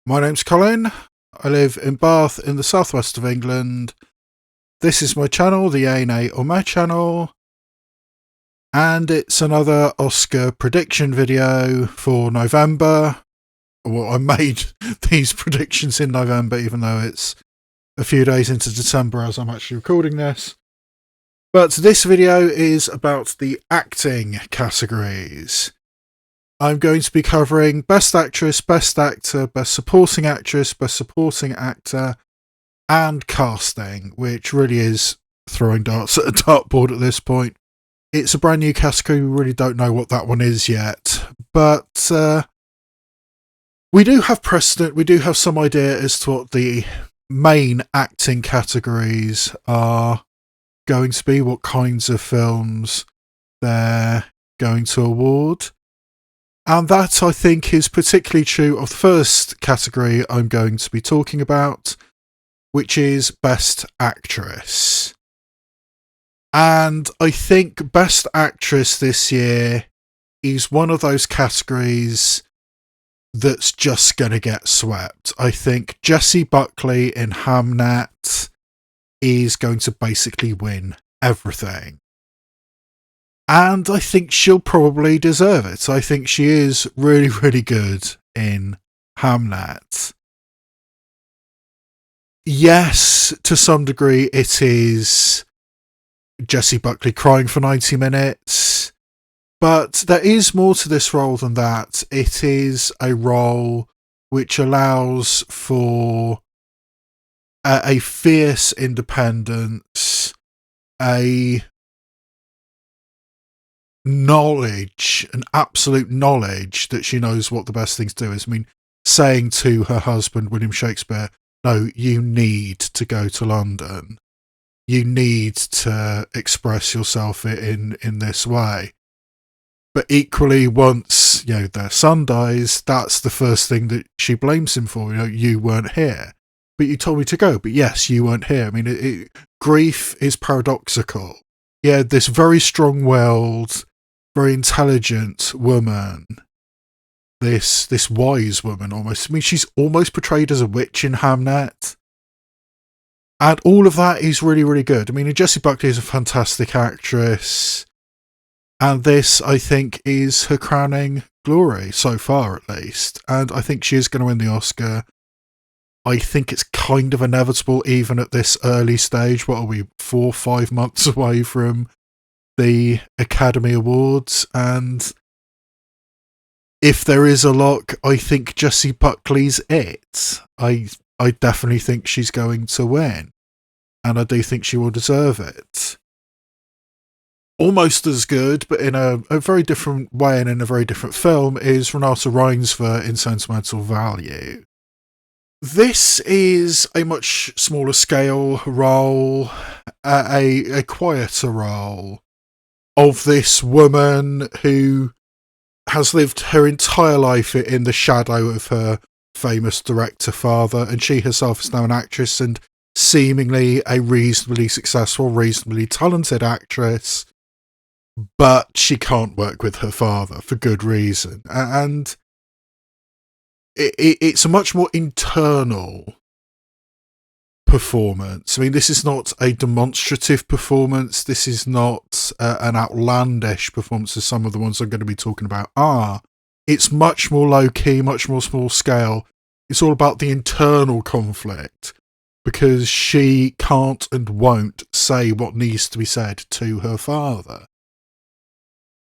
My name's Colin. I live in Bath in the southwest of England. This is my channel, the A&A or My channel, and it's another Oscar prediction video for November. Well, I made these predictions in November, even though it's a few days into December as I'm actually recording this. But this video is about the acting categories. I'm going to be covering Best Actress, Best Actor, Best Supporting Actress, Best Supporting Actor, and Casting, which really is throwing darts at a dartboard at this point. It's a brand new category, we really don't know what that one is yet, but we do have precedent, we do have some idea as to what the main acting categories are going to be, what kinds of films they're going to award. And that, I think, is particularly true of the first category I'm going to be talking about, which is Best Actress. And I think Best Actress this year is one of those categories that's just going to get swept. I think Jessie Buckley in Hamnet is going to basically win everything. And I think she'll probably deserve it. I think she is really, really good in Hamnet. Yes, to some degree it is Jessie Buckley crying for 90 minutes. But there is more to this role than that. It is a role which allows for a fierce independence, a knowledge, an absolute knowledge that she knows what the best thing to do is. I mean, saying to her husband, William Shakespeare, no, you need to go to London. You need to express yourself in this way. But equally, once, their son dies, that's the first thing that she blames him for. You weren't here. But you told me to go. But yes, you weren't here. I mean, grief is paradoxical. Yeah, this very strong-willed, very intelligent woman, this wise woman almost. I mean, she's almost portrayed as a witch in Hamnet. And all of that is really, really good. I mean, Jessie Buckley is a fantastic actress. And this, I think, is her crowning glory, so far at least. And I think she is going to win the Oscar. I think it's kind of inevitable, even at this early stage. What are we, 4 or 5 months away from the Academy Awards? And if there is a lock, I think Jessie Buckley's it. I definitely think she's going to win. And I do think she will deserve it. Almost as good, but in a very different way and in a very different film, is Renata Reinsve in Sentimental Value. This is a much smaller scale role, a quieter role of this woman who has lived her entire life in the shadow of her famous director father, and she herself is now an actress and seemingly a reasonably successful, reasonably talented actress, but she can't work with her father for good reason. And it's a much more internal performance. I mean, this is not a demonstrative performance. This is not an outlandish performance as some of the ones I'm going to be talking about are. It's much more low-key, much more small scale. It's all about the internal conflict, because she can't and won't say what needs to be said to her father.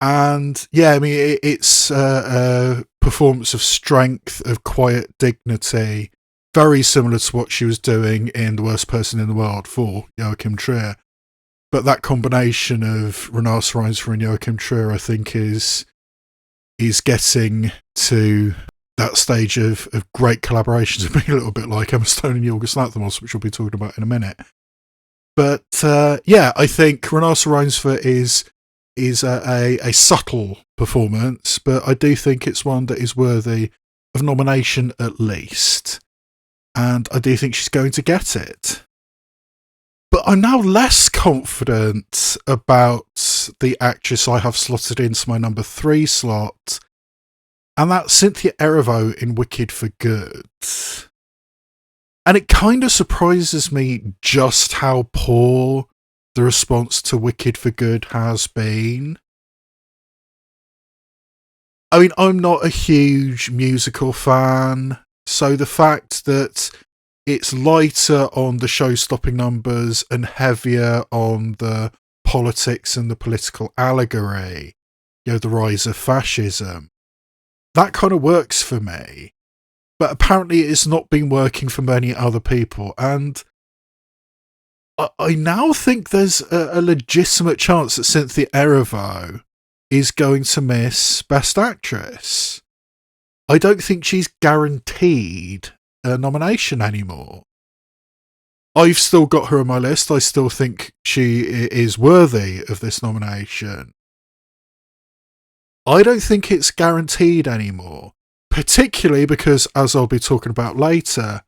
And yeah, I mean, it's a performance of strength, of quiet dignity, very similar to what she was doing in The Worst Person in the World for Joachim Trier. But that combination of Renata Reinsve and Joachim Trier, I think, is getting to that stage of great collaborations and being a little bit like Emma Stone and Yorgos Lanthimos, which we'll be talking about in a minute. But yeah, I think Renata Reinsve is a subtle performance, but I do think it's one that is worthy of nomination at least. And I do think she's going to get it. But I'm now less confident about the actress I have slotted into my number 3 slot, and that's Cynthia Erivo in Wicked for Good. And it kind of surprises me just how poor the response to Wicked for Good has been. I mean, I'm not a huge musical fan, so the fact that it's lighter on the show-stopping numbers and heavier on the politics and the political allegory, the rise of fascism, that kind of works for me. But apparently it's not been working for many other people, and I now think there's a legitimate chance that Cynthia Erivo is going to miss Best Actress. I don't think she's guaranteed a nomination anymore. I've still got her on my list. I still think she is worthy of this nomination. I don't think it's guaranteed anymore, particularly because, as I'll be talking about later,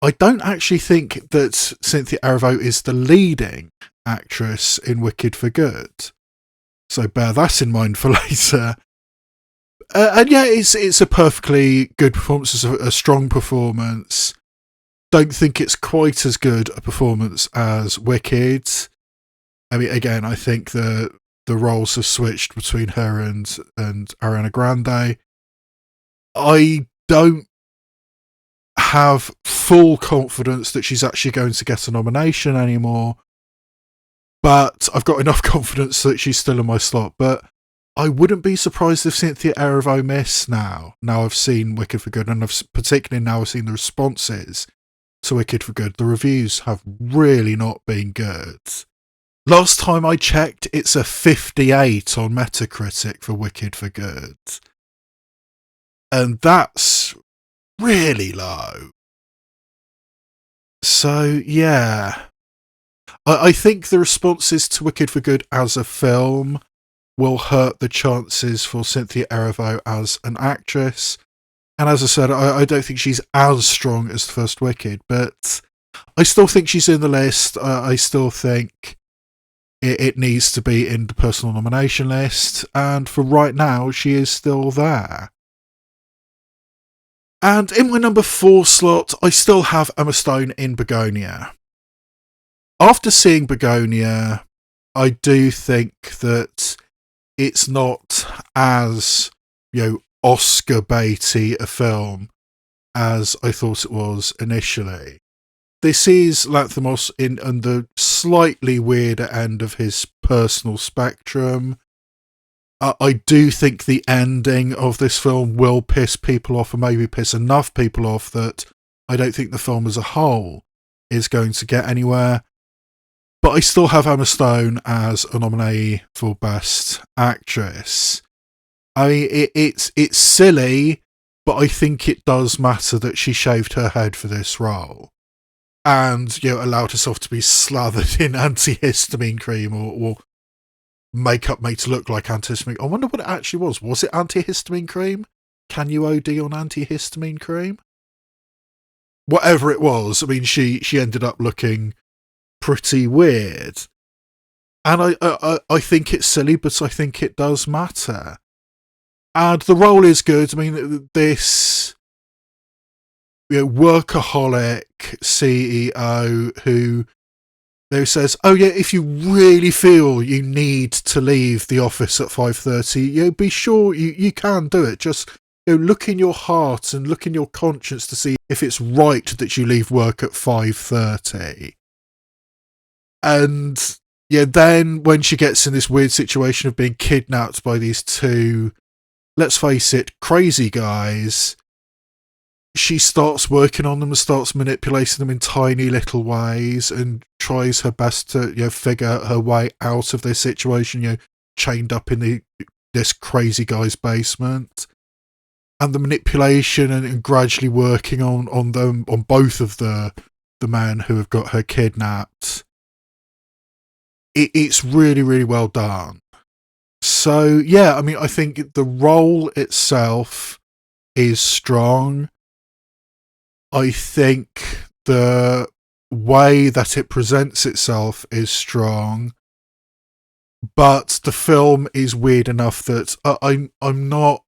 I don't actually think that Cynthia Erivo is the leading actress in Wicked for Good. So bear that in mind for later. And yeah, it's a perfectly good performance. It's a strong performance. Don't think it's quite as good a performance as Wicked. I mean, again, I think the roles have switched between her and Ariana Grande. I don't have full confidence that she's actually going to get a nomination anymore, but I've got enough confidence that she's still in my slot. But I wouldn't be surprised if Cynthia Erivo missed now. Now I've seen Wicked for Good, and particularly now I've seen the responses to Wicked for Good. The reviews have really not been good. Last time I checked, it's a 58 on Metacritic for Wicked for Good. And that's really low. So, yeah. I think the responses to Wicked for Good as a film will hurt the chances for Cynthia Erivo as an actress. And as I said, I don't think she's as strong as the first Wicked, but I still think she's in the list. I still think it needs to be in the personal nomination list, and for right now, she is still there. And in my number 4 slot, I still have Emma Stone in Begonia. After seeing Begonia, I do think that it's not as, Oscar baity a film as I thought it was initially. This is Lanthimos on the slightly weirder end of his personal spectrum. I do think the ending of this film will piss people off, and maybe piss enough people off that I don't think the film as a whole is going to get anywhere. But I still have Emma Stone as a nominee for Best Actress. I mean, it's silly, but I think it does matter that she shaved her head for this role. And, allowed herself to be slathered in antihistamine cream or makeup made to look like antihistamine. I wonder what it actually was. Was it antihistamine cream? Can you OD on antihistamine cream? Whatever it was, I mean, she ended up looking pretty weird. And I think it's silly, but I think it does matter. And the role is good. I mean, this workaholic CEO who says, oh yeah, if you really feel you need to leave the office at 5:30, be sure you can do it. Just look in your heart and look in your conscience to see if it's right that you leave work at 5:30. And then when she gets in this weird situation of being kidnapped by these two, let's face it, crazy guys, she starts working on them and starts manipulating them in tiny little ways and tries her best to figure her way out of this situation, chained up in this crazy guy's basement. And the manipulation and gradually working on them, on both of the men who have got her kidnapped, it's really, really well done. So, yeah, I mean, I think the role itself is strong. I think the way that it presents itself is strong. But the film is weird enough that I'm not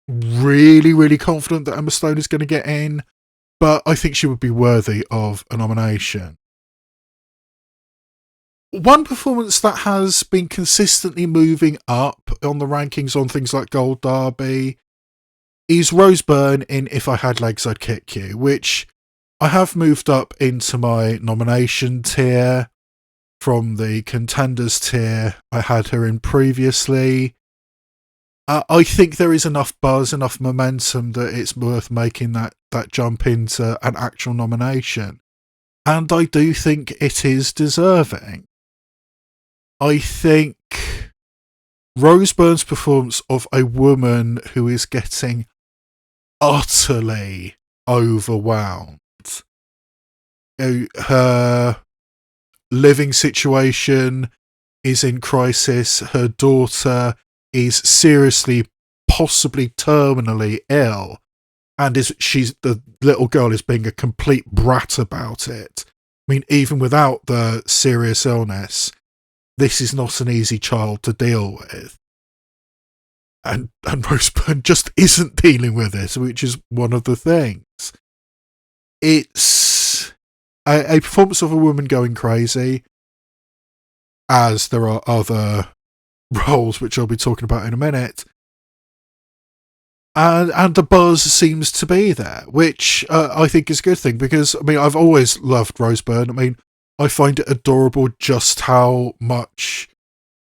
really, really confident that Emma Stone is going to get in, but I think she would be worthy of a nomination. One performance that has been consistently moving up on the rankings on things like Gold Derby is Rose Byrne in If I Had Legs I'd Kick You, which I have moved up into my nomination tier from the contenders tier I had her in previously. I think there is enough buzz, enough momentum that it's worth making that jump into an actual nomination. And I do think it is deserving. I think Rose Byrne's performance of a woman who is getting utterly overwhelmed. Her living situation is in crisis. Her daughter is seriously, possibly terminally ill, and the little girl is being a complete brat about it. I mean, even without the serious illness, this is not an easy child to deal with. And Rose Byrne just isn't dealing with it, which is one of the things. It's a performance of a woman going crazy, as there are other roles which I'll be talking about in a minute. And the buzz seems to be there, which I think is a good thing, because, I mean, I've always loved Rose Byrne. I mean, I find it adorable just how much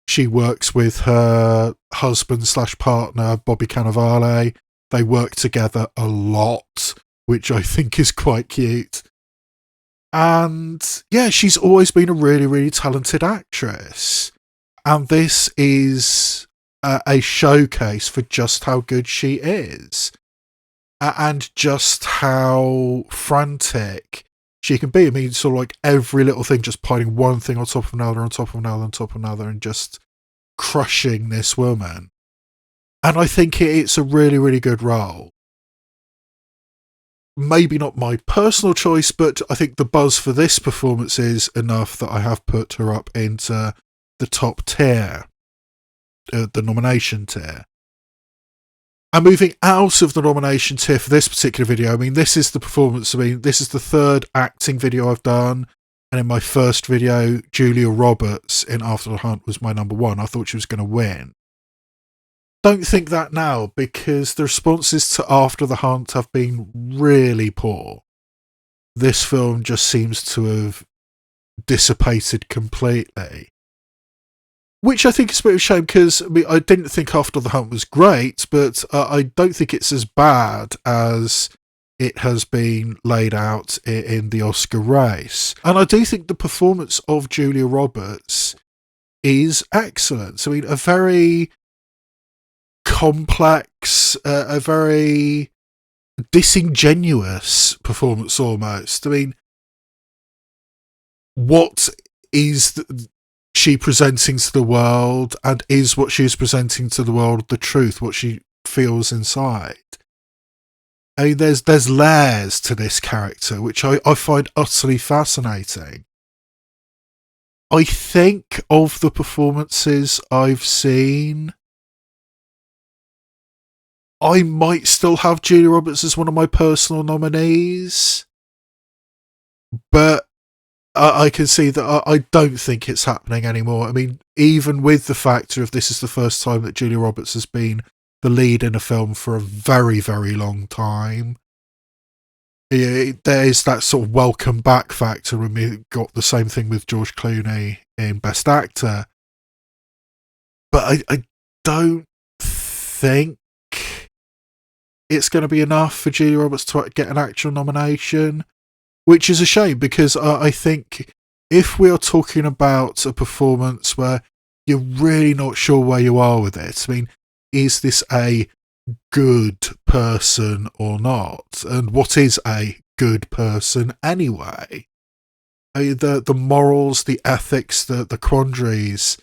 she works with her husband / partner, Bobby Cannavale. They work together a lot, which I think is quite cute. And yeah, she's always been a really, really talented actress. And this is a showcase for just how good she is. And just how frantic she can be. I mean, sort of like every little thing, just piling one thing on top of another, on top of another, on top of another, and just crushing this woman. And I think it's a really, really good role. Maybe not my personal choice, but I think the buzz for this performance is enough that I have put her up into the top tier, the nomination tier. And moving out of the nomination tier for this particular video, I mean, this is the performance. I mean, this is the third acting video I've done. And in my first video, Julia Roberts in After the Hunt was my number one. I thought she was going to win. Don't think that now, because the responses to After the Hunt have been really poor. This film just seems to have dissipated completely. Which I think is a bit of a shame, because I mean, I didn't think After the Hunt was great, but I don't think it's as bad as it has been laid out in the Oscar race. And I do think the performance of Julia Roberts is excellent. I mean, a very complex, a very disingenuous performance almost. I mean, what is she presenting to the world, and is what she is presenting to the world the truth, what she feels inside? I mean, there's layers to this character, which I find utterly fascinating. I think of the performances I've seen, I might still have Julia Roberts as one of my personal nominees, but I can see that I don't think it's happening anymore. I mean, even with the factor of this is the first time that Julia Roberts has been the lead in a film for a very, very long time, there is that sort of welcome back factor, and we got the same thing with George Clooney in Best Actor. But I don't think it's going to be enough for Julia Roberts to get an actual nomination, which is a shame, because I think if we are talking about a performance where you're really not sure where you are with it, I mean, is this a good person or not? And what is a good person anyway? The morals, the ethics, the quandaries,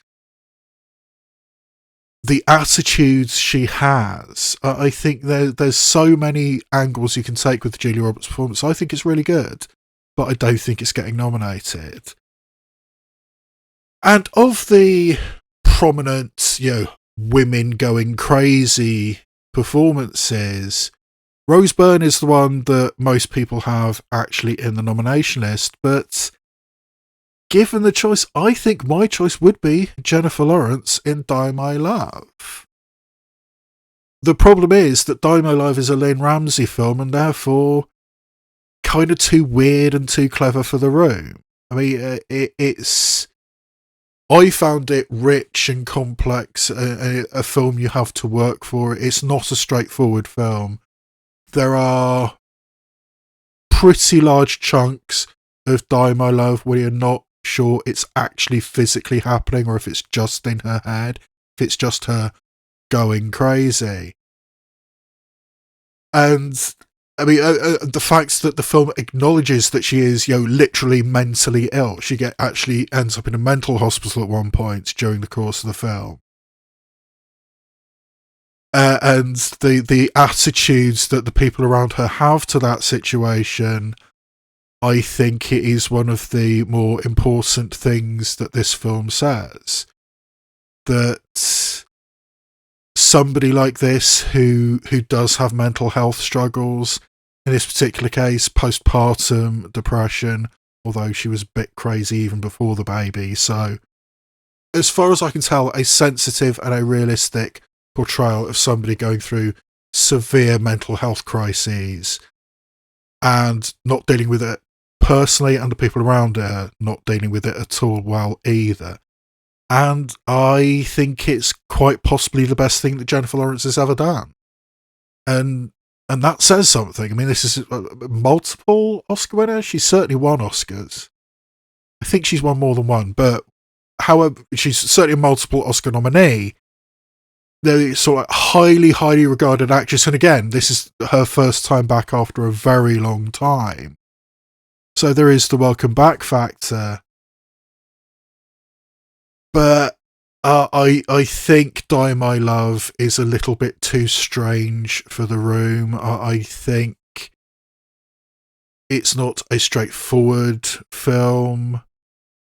the attitudes she has. I think there's so many angles you can take with the Julia Roberts performance. I think it's really good, but I don't think it's getting nominated. And of the prominent, women going crazy performances. Rose Byrne is the one that most people have actually in the nomination list, but given the choice, I think my choice would be Jennifer Lawrence in Die My Love. The problem is that Die My Love is a Lynn Ramsay film and therefore kind of too weird and too clever for the room. I mean, it's... I found it rich and complex, a film you have to work for. It's not a straightforward film. There are pretty large chunks of Die My Love where you're not sure it's actually physically happening or if it's just in her head, if it's just her going crazy. And I mean, the fact that the film acknowledges that she is, literally mentally ill. She actually ends up in a mental hospital at one point during the course of the film. And the attitudes that the people around her have to that situation, I think it is one of the more important things that this film says. That somebody like this who does have mental health struggles, in this particular case postpartum depression, although she was a bit crazy even before the baby, so as far as I can tell, a sensitive and a realistic portrayal of somebody going through severe mental health crises and not dealing with it personally, and the people around her not dealing with it at all well either. And I think it's quite possibly the best thing that Jennifer Lawrence has ever done. And that says something. I mean, this is a multiple Oscar winner. She's certainly won Oscars. I think she's won more than one, but however, she's certainly a multiple Oscar nominee. They're sort of highly, highly regarded actress. And again, this is her first time back after a very long time. So there is the welcome back factor. But I think Die My Love is a little bit too strange for the room. I think it's not a straightforward film,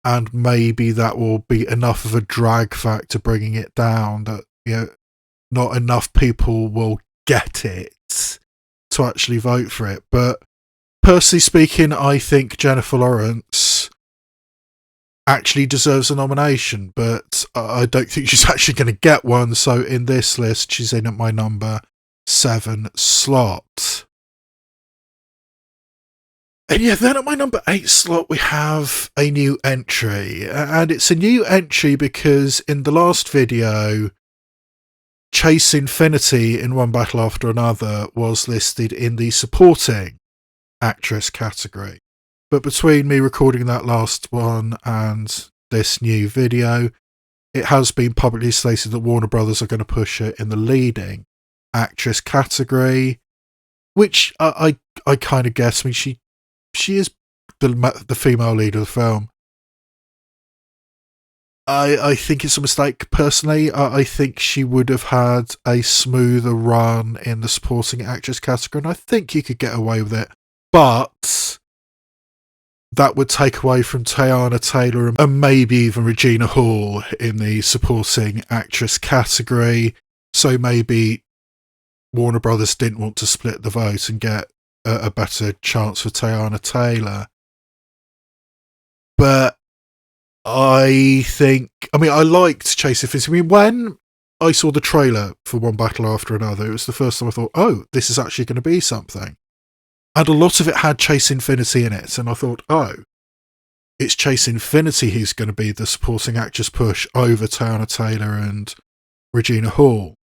and maybe that will be enough of a drag factor bringing it down that, not enough people will get it to actually vote for it. But personally speaking, I think Jennifer Lawrence actually deserves a nomination, but I don't think she's actually going to get one. So in this list, she's in at my number 7 slot. And yeah, then at my number 8 slot, we have a new entry. And it's a new entry because in the last video, Chase Infinity in One Battle After Another was listed in the supporting actress category. But between me recording that last one and this new video, it has been publicly stated that Warner Brothers are going to push it in the leading actress category, which I kind of guess. I mean, she is the female lead of the film. I think it's a mistake, personally. I think she would have had a smoother run in the supporting actress category, and I think you could get away with it. But that would take away from Teyana Taylor and maybe even Regina Hall in the supporting actress category. So maybe Warner Brothers didn't want to split the vote and get a better chance for Teyana Taylor. But I liked Chase Infinity. I mean, when I saw the trailer for One Battle After Another, it was the first time I thought, oh, this is actually going to be something. And a lot of it had Chase Infinity in it, and I thought, oh, it's Chase Infinity who's going to be the supporting actress push over Teyana Taylor and Regina Hall.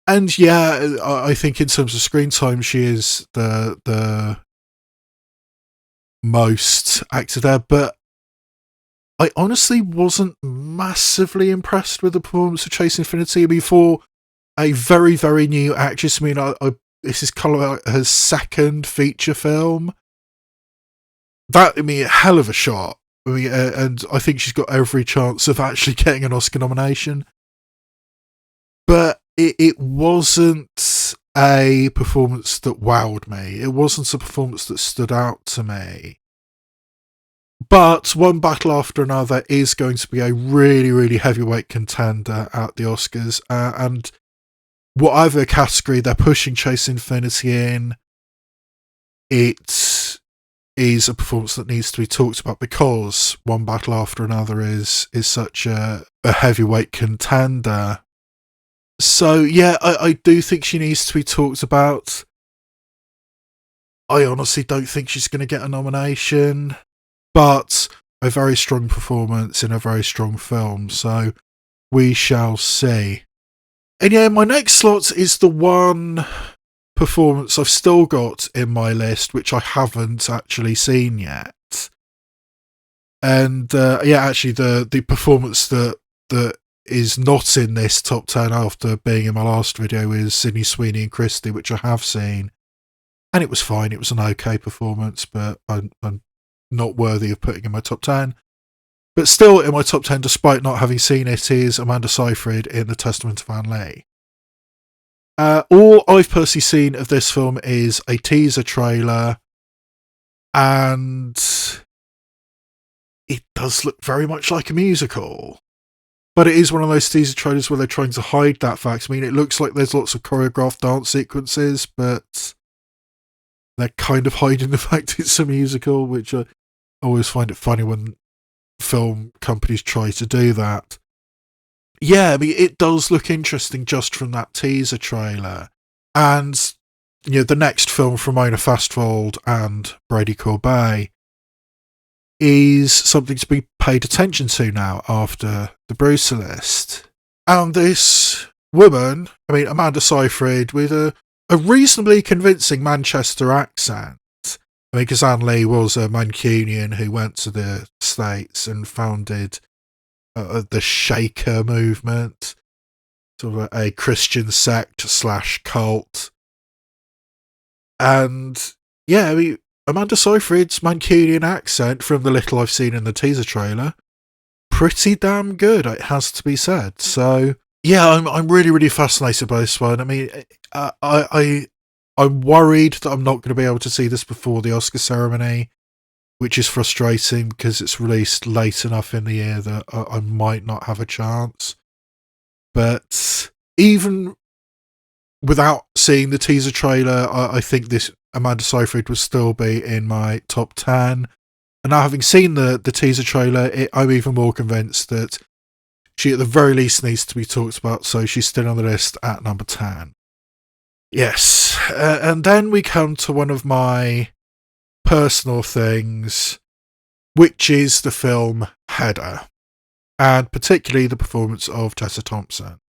And yeah, I think in terms of screen time, she is the most active there, but I honestly wasn't massively impressed with the performance of Chase Infinity. I mean, for a very, very new actress, I mean, this is kind of like her second feature film. That, I mean, a hell of a shot. I mean, and I think she's got every chance of actually getting an Oscar nomination. But it wasn't a performance that wowed me. It wasn't a performance that stood out to me. But One Battle After Another is going to be a really, really heavyweight contender at the Oscars. And whatever category they're pushing Chase Infinity in, it is a performance that needs to be talked about, because One Battle After Another is such a heavyweight contender. So yeah, I do think she needs to be talked about. I honestly don't think she's going to get a nomination, but a very strong performance in a very strong film, so we shall see. And yeah, my next slot is the one performance I've still got in my list, which I haven't actually seen yet. And actually the performance that is not in this top 10 after being in my last video is Sydney Sweeney and Christie, which I have seen. And it was fine. It was an okay performance, but I'm not worthy of putting in my top 10. But still in my top 10, despite not having seen it, is Amanda Seyfried in The Testament of Anne Lee. All I've personally seen of this film is a teaser trailer, and it does look very much like a musical. But it is one of those teaser trailers where they're trying to hide that fact. I mean, it looks like there's lots of choreographed dance sequences, but they're kind of hiding the fact it's a musical, which I always find it funny when film companies try to do that. Yeah, I mean, it does look interesting just from that teaser trailer. And, you know, the next film from Mona Fastvold and Brady Corbet is something to be paid attention to now after The Brutalist. And this woman, I mean, Amanda Seyfried, with a reasonably convincing Manchester accent. I mean, because Anne Lee was a Mancunian who went to the States and founded the Shaker movement, sort of a Christian sect / cult. And yeah, I mean, Amanda Seyfried's Mancunian accent, from the little I've seen in the teaser trailer, pretty damn good, it has to be said. So yeah, I'm really, really fascinated by this one. I mean, I'm worried that I'm not going to be able to see this before the Oscar ceremony, which is frustrating because it's released late enough in the year that I might not have a chance. But even without seeing the teaser trailer, I think this Amanda Seyfried will still be in my top 10. And now, having seen the teaser trailer, I'm even more convinced that she at the very least needs to be talked about, so she's still on the list at number 10. Yes, and then we come to one of my personal things, which is the film Heather, and particularly the performance of Tessa Thompson.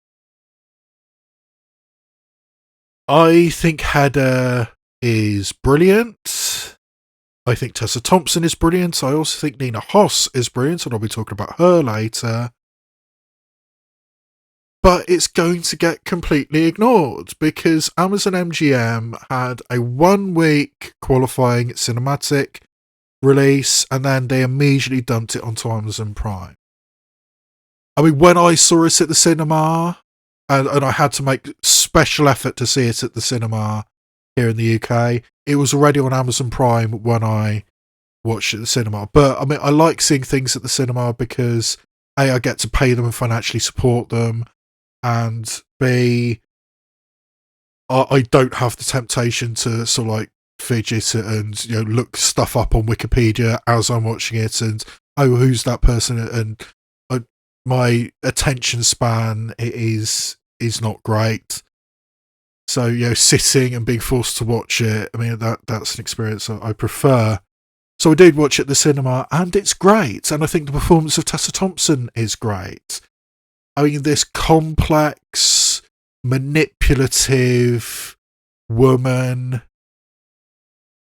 I think Heather is brilliant. I think Tessa Thompson is brilliant. I also think Nina Hoss is brilliant, and I'll be talking about her later. But it's going to get completely ignored because Amazon MGM had a 1-week qualifying cinematic release, and then they immediately dumped it onto Amazon Prime. I mean, when I saw it at the cinema, and I had to make special effort to see it at the cinema here in the UK, it was already on Amazon Prime when I watched it at the cinema. But I mean, I like seeing things at the cinema because A, I get to pay them and financially support them, and B, I don't have the temptation to sort of like fidget and, you know, look stuff up on Wikipedia as I'm watching it and, oh, who's that person? And my attention span is not great. So, you know, sitting and being forced to watch it, I mean, that's an experience I prefer. So I did watch it at the cinema, and it's great. And I think the performance of Tessa Thompson is great. I mean, this complex, manipulative woman.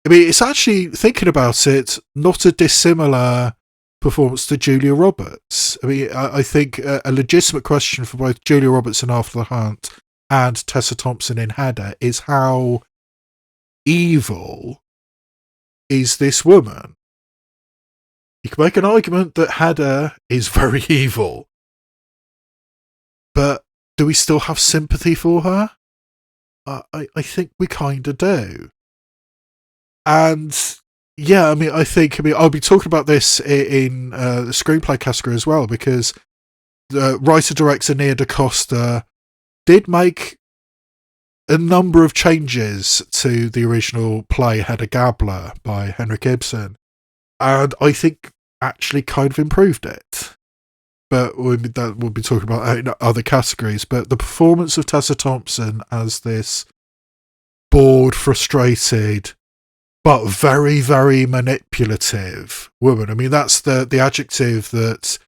I mean, it's actually, thinking about it, not a dissimilar performance to Julia Roberts. I mean, I think a legitimate question for both Julia Roberts in After the Hunt and Tessa Thompson in Heather is how evil is this woman? You can make an argument that Heather is very evil. But do we still have sympathy for her? I think we kind of do. And yeah, I mean, I'll be talking about this in the screenplay category as well, because the writer-director Nia DaCosta did make a number of changes to the original play Hedda Gabler by Henrik Ibsen, and I think actually kind of improved it. But we'll be talking about in other categories. But the performance of Tessa Thompson as this bored, frustrated, but very, very manipulative woman. I mean, that's the adjective that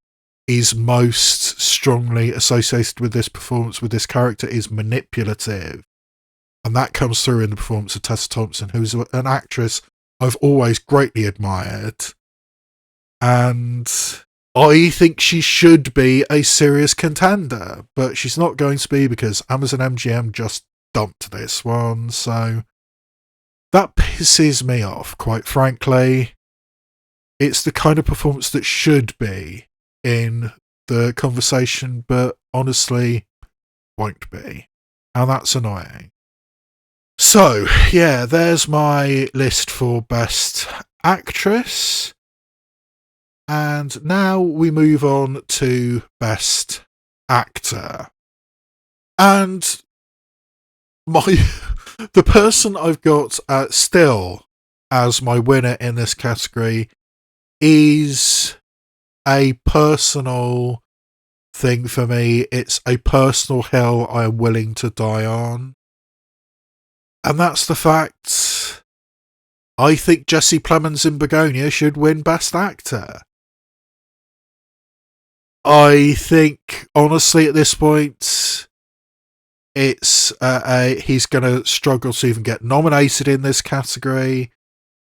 is most strongly associated with this performance, with this character, is manipulative. And that comes through in the performance of Tessa Thompson, who's an actress I've always greatly admired. And I think she should be a serious contender, but she's not going to be because Amazon MGM just dumped this one, so that pisses me off, quite frankly. It's the kind of performance that should be in the conversation, but honestly won't be. And that's annoying. So, yeah, there's my list for Best Actress. And now we move on to Best Actor. And the person I've got still as my winner in this category is a personal thing for me. It's a personal hill I am willing to die on. And that's the fact I think Jesse Plemons in Begonia should win Best Actor. I think, honestly, at this point, it's he's going to struggle to even get nominated in this category.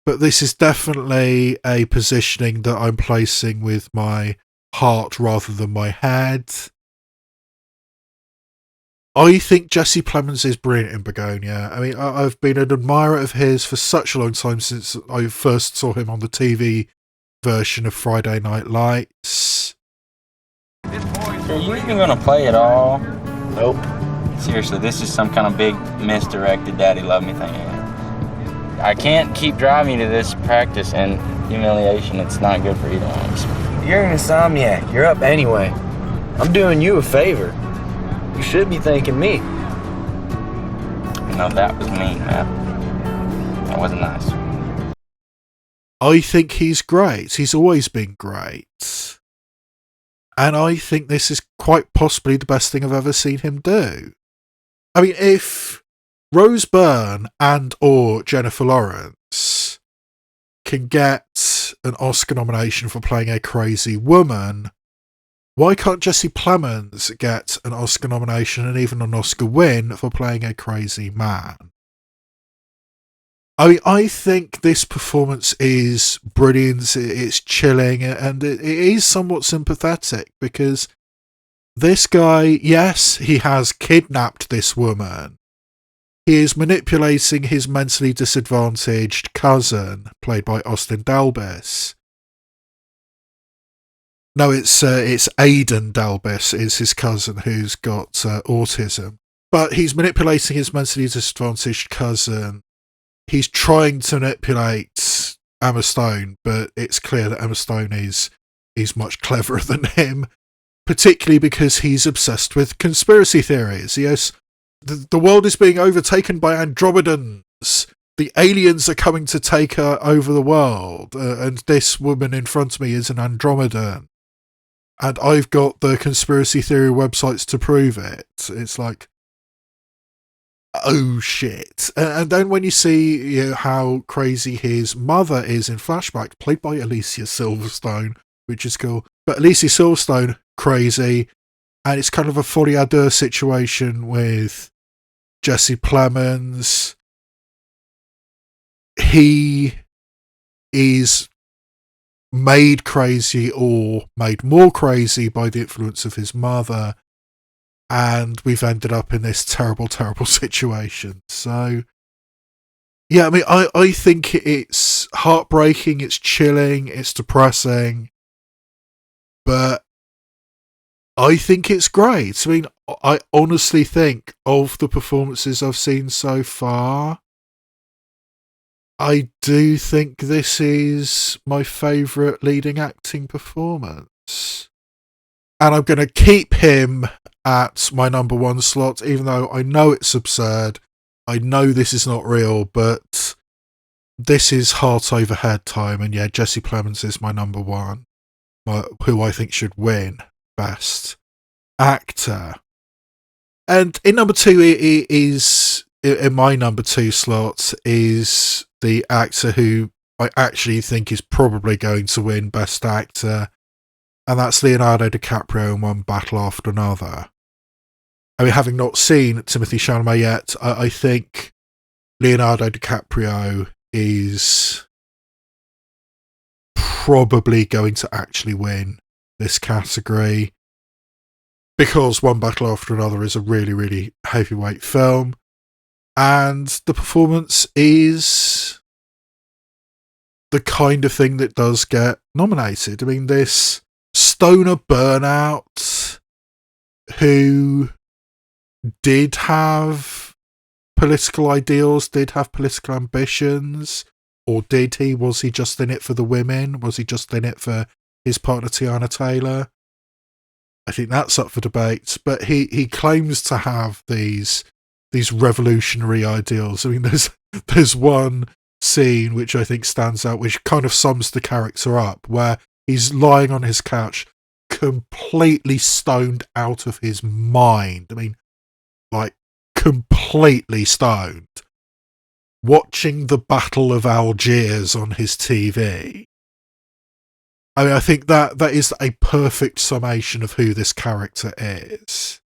But this is definitely a positioning that I'm placing with my heart rather than my head. I think Jesse Plemons is brilliant in Begonia. I mean, I've been an admirer of his for such a long time, since I first saw him on the TV version of Friday Night Lights. Are you even going to play at all? Nope. Seriously, this is some kind of big misdirected Daddy Love Me thing. I can't keep driving you to this practice and humiliation. It's not good for either one of us. You're an insomniac. You're up anyway. I'm doing you a favor. You should be thanking me. No, that was mean, man. That wasn't nice. I think he's great. He's always been great. And I think this is quite possibly the best thing I've ever seen him do. I mean, if Rose Byrne and or Jennifer Lawrence can get an Oscar nomination for playing a crazy woman, why can't Jesse Plemons get an Oscar nomination and even an Oscar win for playing a crazy man? I mean, I think this performance is brilliant, it's chilling, and it is somewhat sympathetic, because this guy, yes, he has kidnapped this woman. He is manipulating his mentally disadvantaged cousin, played by Austin Delbis. No, it's Aidan Delbis is his cousin who's got autism. But he's manipulating his mentally disadvantaged cousin. He's trying to manipulate Emma Stone, but it's clear that Emma Stone is much cleverer than him, particularly because he's obsessed with conspiracy theories. Yes, the world is being overtaken by Andromedans. The aliens are coming to take over the world, and this woman in front of me is an Andromedan. And I've got the conspiracy theory websites to prove it. It's like, oh shit. And then when you see how crazy his mother is in flashback, played by Alicia Silverstone, which is cool. But Alicia Silverstone, crazy. And it's kind of a folie à deux situation with Jesse Plemons. He is made crazy or made more crazy by the influence of his mother, and we've ended up in this terrible, terrible situation. So, yeah, I mean, I think it's heartbreaking, it's chilling, it's depressing, but I think it's great. I mean, I honestly think of the performances I've seen so far, I do think this is my favourite leading acting performance. And I'm going to keep him at my number one slot, even though I know it's absurd I know this is not real, but this is heart over head time, and yeah, Jesse Plemons is my number one, who I think should win Best Actor. And in number two, it is, in my number two slot, is the actor who I actually think is probably going to win Best Actor, and that's Leonardo DiCaprio in One Battle After Another. I mean, having not seen Timothée Chalamet yet, I think Leonardo DiCaprio is probably going to actually win this category, because One Battle After Another is a really, really heavyweight film, and the performance is the kind of thing that does get nominated. I mean, this stoner burnout who did have political ideals, did have political ambitions, or did he? Was he just in it for the women? Was he just in it for his partner Tiana Taylor? I think that's up for debate, but he claims to have these revolutionary ideals. I mean, there's one scene which I think stands out, which kind of sums the character up, where he's lying on his couch, completely stoned out of his mind. I mean, like, completely stoned, watching the Battle of Algiers on his TV. I mean, I think that is a perfect summation of who this character is.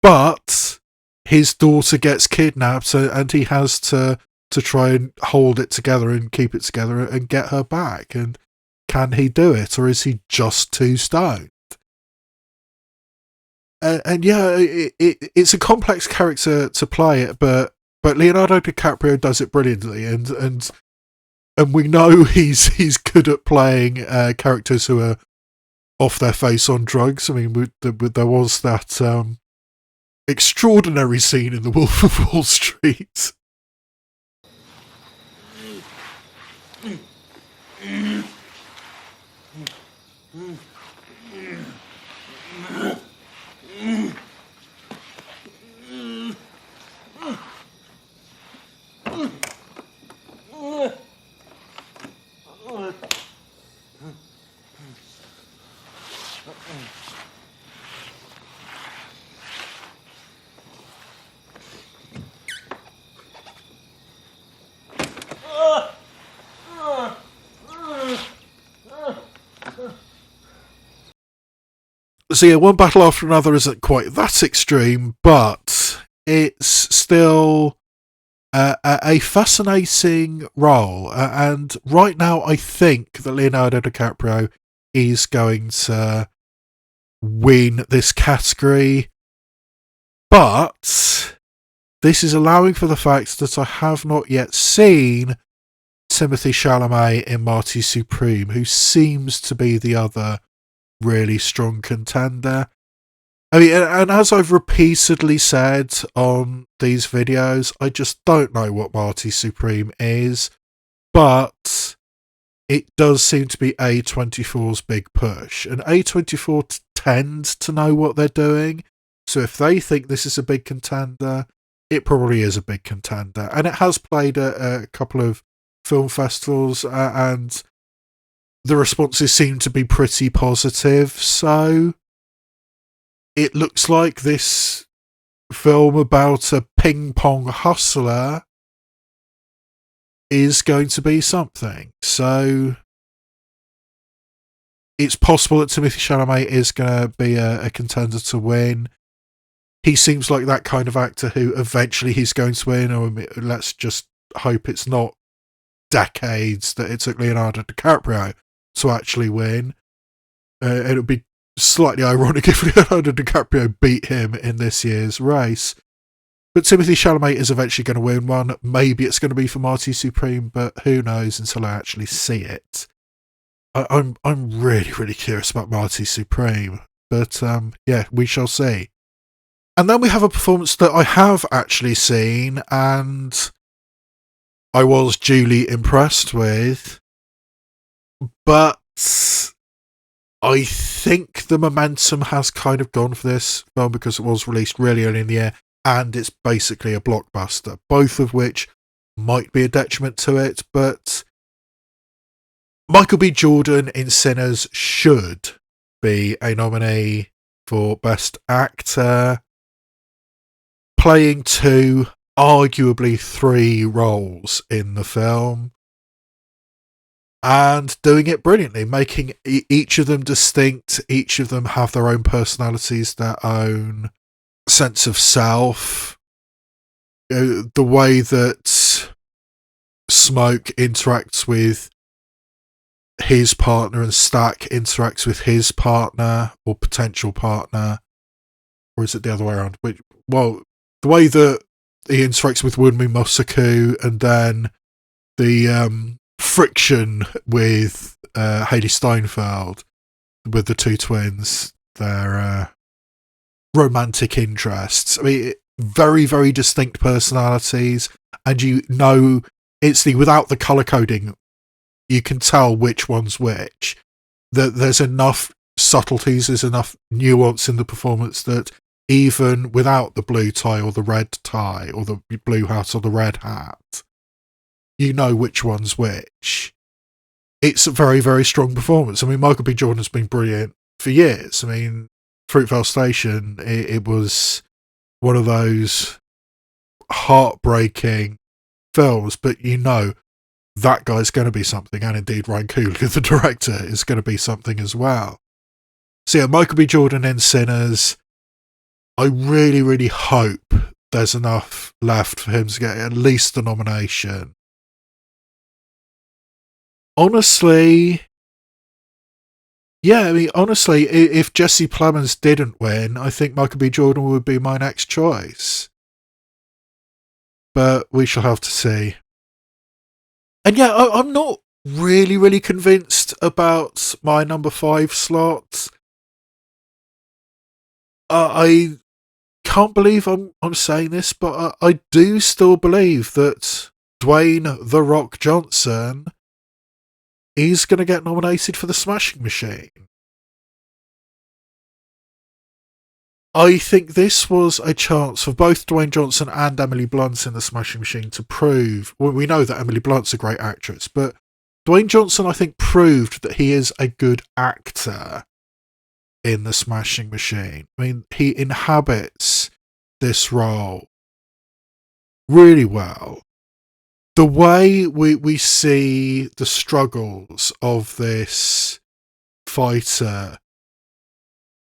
But his daughter gets kidnapped, and he has to try and hold it together and keep it together and get her back. And can he do it, or is he just too stoned? And yeah, it's a complex character to play it, but Leonardo DiCaprio does it brilliantly, and we know he's good at playing characters who are off their face on drugs. I mean, there was that extraordinary scene in The Wolf of Wall Street. So yeah, One Battle After Another isn't quite that extreme, but it's still a fascinating role. And right now, I think that Leonardo DiCaprio is going to win this category. But this is allowing for the fact that I have not yet seen Timothée Chalamet in Marty Supreme, who seems to be the other really strong contender. I mean, and as I've repeatedly said on these videos, I just don't know what Marty Supreme is, but it does seem to be A24's big push, and A24 tend to know what they're doing, so if they think this is a big contender, it probably is a big contender, and it has played a couple of film festivals, and the responses seem to be pretty positive, so it looks like this film about a ping-pong hustler is going to be something. So it's possible that Timothée Chalamet is going to be a contender to win. He seems like that kind of actor who eventually he's going to win, or let's just hope it's not decades that it took Leonardo DiCaprio to actually win. It would be slightly ironic if Leonardo DiCaprio beat him in this year's race. But Timothée Chalamet is eventually going to win one. Maybe it's going to be for Marty Supreme, but who knows until I actually see it. I'm really, really curious about Marty Supreme. But yeah, we shall see. And then we have a performance that I have actually seen and I was duly impressed with. But I think the momentum has kind of gone for this film because it was released really early in the year. and it's basically a blockbuster, both of which might be a detriment to it, but Michael B. Jordan in Sinners should be a nominee for Best Actor, playing 2, arguably 3 roles in the film, and doing it brilliantly, making each of them distinct, each of them have their own personalities, their own sense of self. The way that Smoke interacts with his partner and Stack interacts with his partner or potential partner, or is it the other way around? The way that he interacts with Wunmi Mosaku, and then the friction with Haley Steinfeld, with the 2 twins, their romantic interests. I mean, very, very distinct personalities, and without the colour coding, you can tell which one's which. That there's enough subtleties, there's enough nuance in the performance that even without the blue tie or the red tie or the blue hat or the red hat, you know which one's which. It's a very, very strong performance. I mean, Michael B. Jordan's been brilliant for years. I mean, Fruitvale Station, it was one of those heartbreaking films, but you know that guy's going to be something, and indeed Ryan Coogler, the director, is going to be something as well. So yeah, Michael B. Jordan in Sinners. I really, really hope there's enough left for him to get at least the nomination. Honestly, if Jesse Plemons didn't win, I think Michael B. Jordan would be my next choice. But we shall have to see. And yeah, I'm not really, really convinced about my number 5 slot. I can't believe I'm saying this, but I do still believe that Dwayne "The Rock" Johnson is going to get nominated for The Smashing Machine. I think this was a chance for both Dwayne Johnson and Emily Blunt in The Smashing Machine to prove, well, we know that Emily Blunt's a great actress, but Dwayne Johnson, I think, proved that he is a good actor in The Smashing Machine. I mean, he inhabits this role really well. The way we see the struggles of this fighter,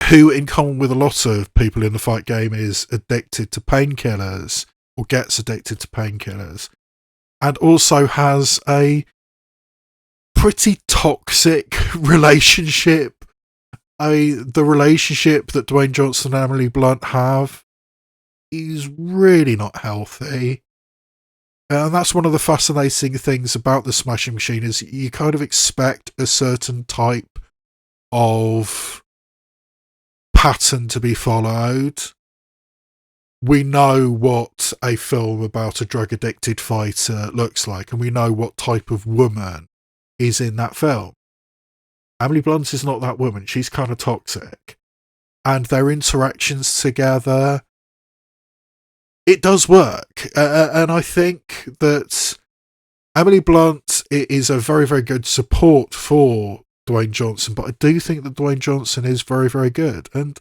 who, in common with a lot of people in the fight game, is addicted to painkillers, or gets addicted to painkillers, and also has a pretty toxic relationship. The relationship that Dwayne Johnson and Emily Blunt have is really not healthy. And that's one of the fascinating things about The Smashing Machine, is you kind of expect a certain type of pattern to be followed. We know what a film about a drug-addicted fighter looks like, and we know what type of woman is in that film. Emily Blunt is not that woman. She's kind of toxic. And their interactions together, it does work. And I think that Emily Blunt is a very, very good support for Dwayne Johnson, but I do think that Dwayne Johnson is very, very good. And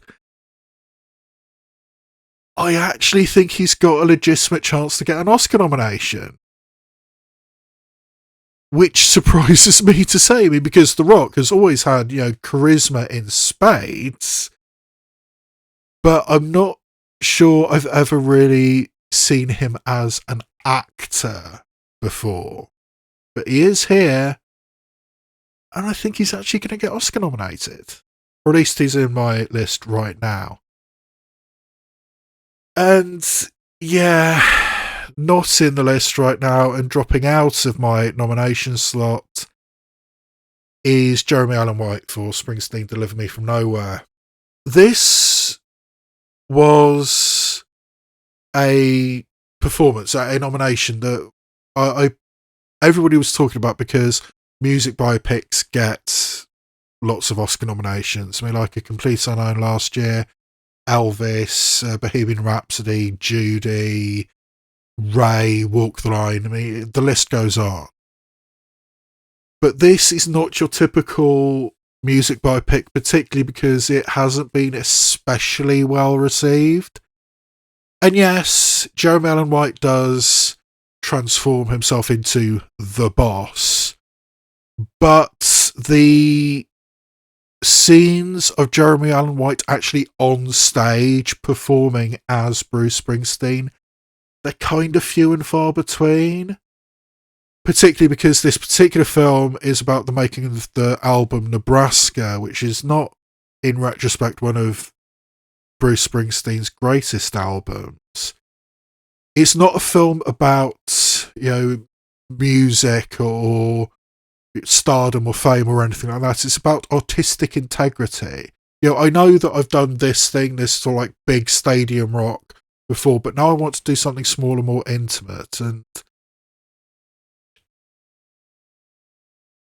I actually think he's got a legitimate chance to get an Oscar nomination, which surprises me to say, because The Rock has always had, charisma in spades, but I'm not sure I've ever really seen him as an actor before. But he is here, and I think he's actually going to get Oscar nominated. Or at least he's in my list right now. And yeah, not in the list right now and dropping out of my nomination slot is Jeremy Allen White for Springsteen Deliver Me From Nowhere. This was a performance, a nomination that everybody was talking about, because music biopics get lots of Oscar nominations. I mean, like A Complete Unknown last year, Elvis, Bohemian Rhapsody, Judy, Ray, Walk the Line. I mean, the list goes on. But this is not your typical music biopic, particularly because it hasn't been especially well received. And yes, Jeremy Allen White does transform himself into the boss, but the scenes of Jeremy Allen White actually on stage performing as Bruce Springsteen, they're kind of few and far between. Particularly because this particular film is about the making of the album Nebraska, which is not, in retrospect, one of Bruce Springsteen's greatest albums. It's not a film about, music or stardom or fame or anything like that. It's about artistic integrity. I know that I've done this sort of like big stadium rock before, but now I want to do something smaller, more intimate. And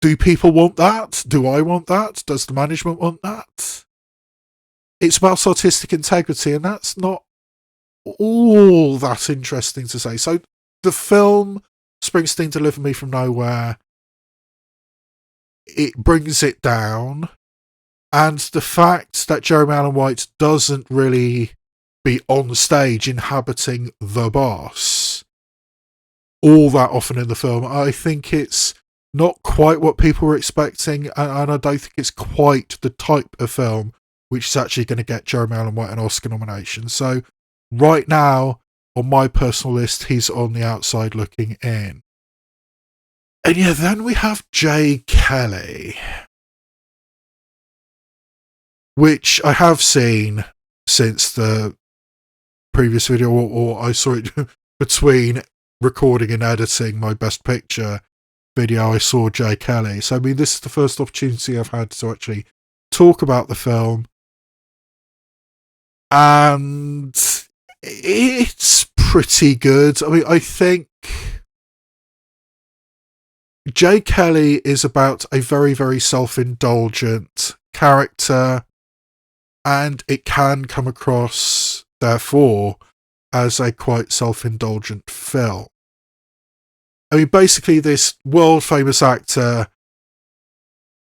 do people want that? Do I want that? Does the management want that? It's about artistic integrity, and that's not all that interesting to say. So the film Springsteen Deliver Me From Nowhere, it brings it down, and the fact that Jeremy Allen White doesn't really be on stage inhabiting the boss all that often in the film, I think it's not quite what people were expecting, and I don't think it's quite the type of film which is actually going to get Jeremy Allen White an Oscar nomination. So right now, on my personal list, he's on the outside looking in. And yeah, then we have Jay Kelly, which I have seen since the previous video, or I saw it between recording and editing my Best Picture video. I saw Jay Kelly. So, I mean, this is the first opportunity I've had to actually talk about the film. And it's pretty good. I mean, I think Jay Kelly is about a very, very self-indulgent character, and it can come across, therefore, as a quite self-indulgent film. I mean, basically, this world-famous actor,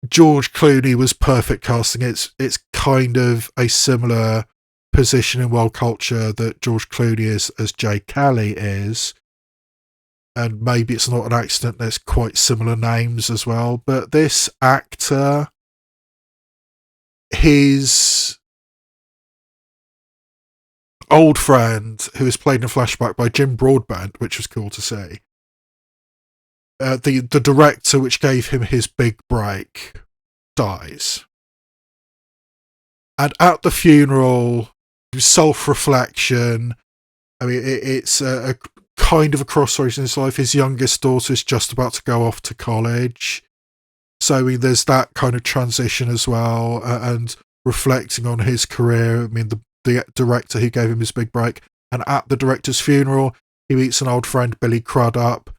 George Clooney, was perfect casting. It's kind of a similar position in world culture that George Clooney is as Jay Kelly is. And maybe it's not an accident, there's quite similar names as well. But this actor, his old friend, who is played in a flashback by Jim Broadbent, which was cool to see, the director which gave him his big break, dies. And at the funeral, self-reflection, I mean, it's a kind of a crossroads in his life. His youngest daughter is just about to go off to college. So I mean, there's that kind of transition as well, and reflecting on his career. I mean, the director who gave him his big break. And at the director's funeral, he meets an old friend, Billy Crudup,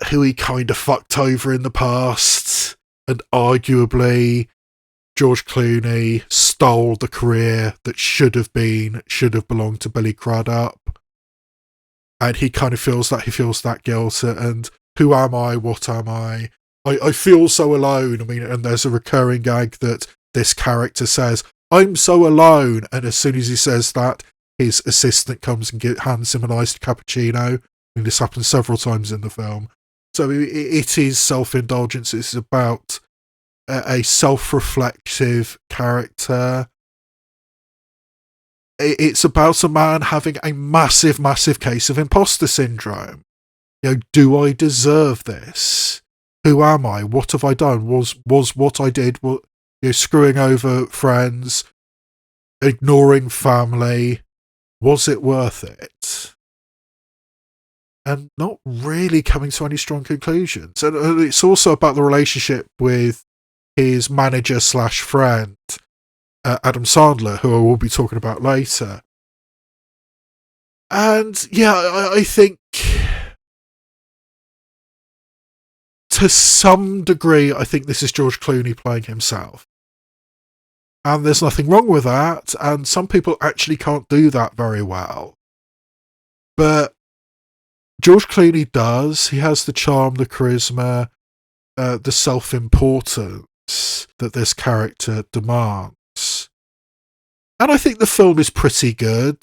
who he kind of fucked over in the past. And arguably, George Clooney stole the career that should have belonged to Billy Crudup. And he kind of feels that guilt, and who am I? What am I? I feel so alone. I mean, and there's a recurring gag that this character says, "I'm so alone," and as soon as he says that, his assistant comes and hands him an iced cappuccino. I mean, this happens several times in the film. So it is self-indulgence. It's about a self-reflective character. It's about a man having a massive, massive case of imposter syndrome. Do I deserve this? Who am I? What have I done? Was what I did, screwing over friends, ignoring family, was it worth it? And not really coming to any strong conclusions. And it's also about the relationship with his manager / friend, Adam Sandler, who I will be talking about later. And yeah, I think to some degree, I think this is George Clooney playing himself. And there's nothing wrong with that, and some people actually can't do that very well. But George Clooney does. He has the charm, the charisma, the self-importance that this character demands. And I think the film is pretty good.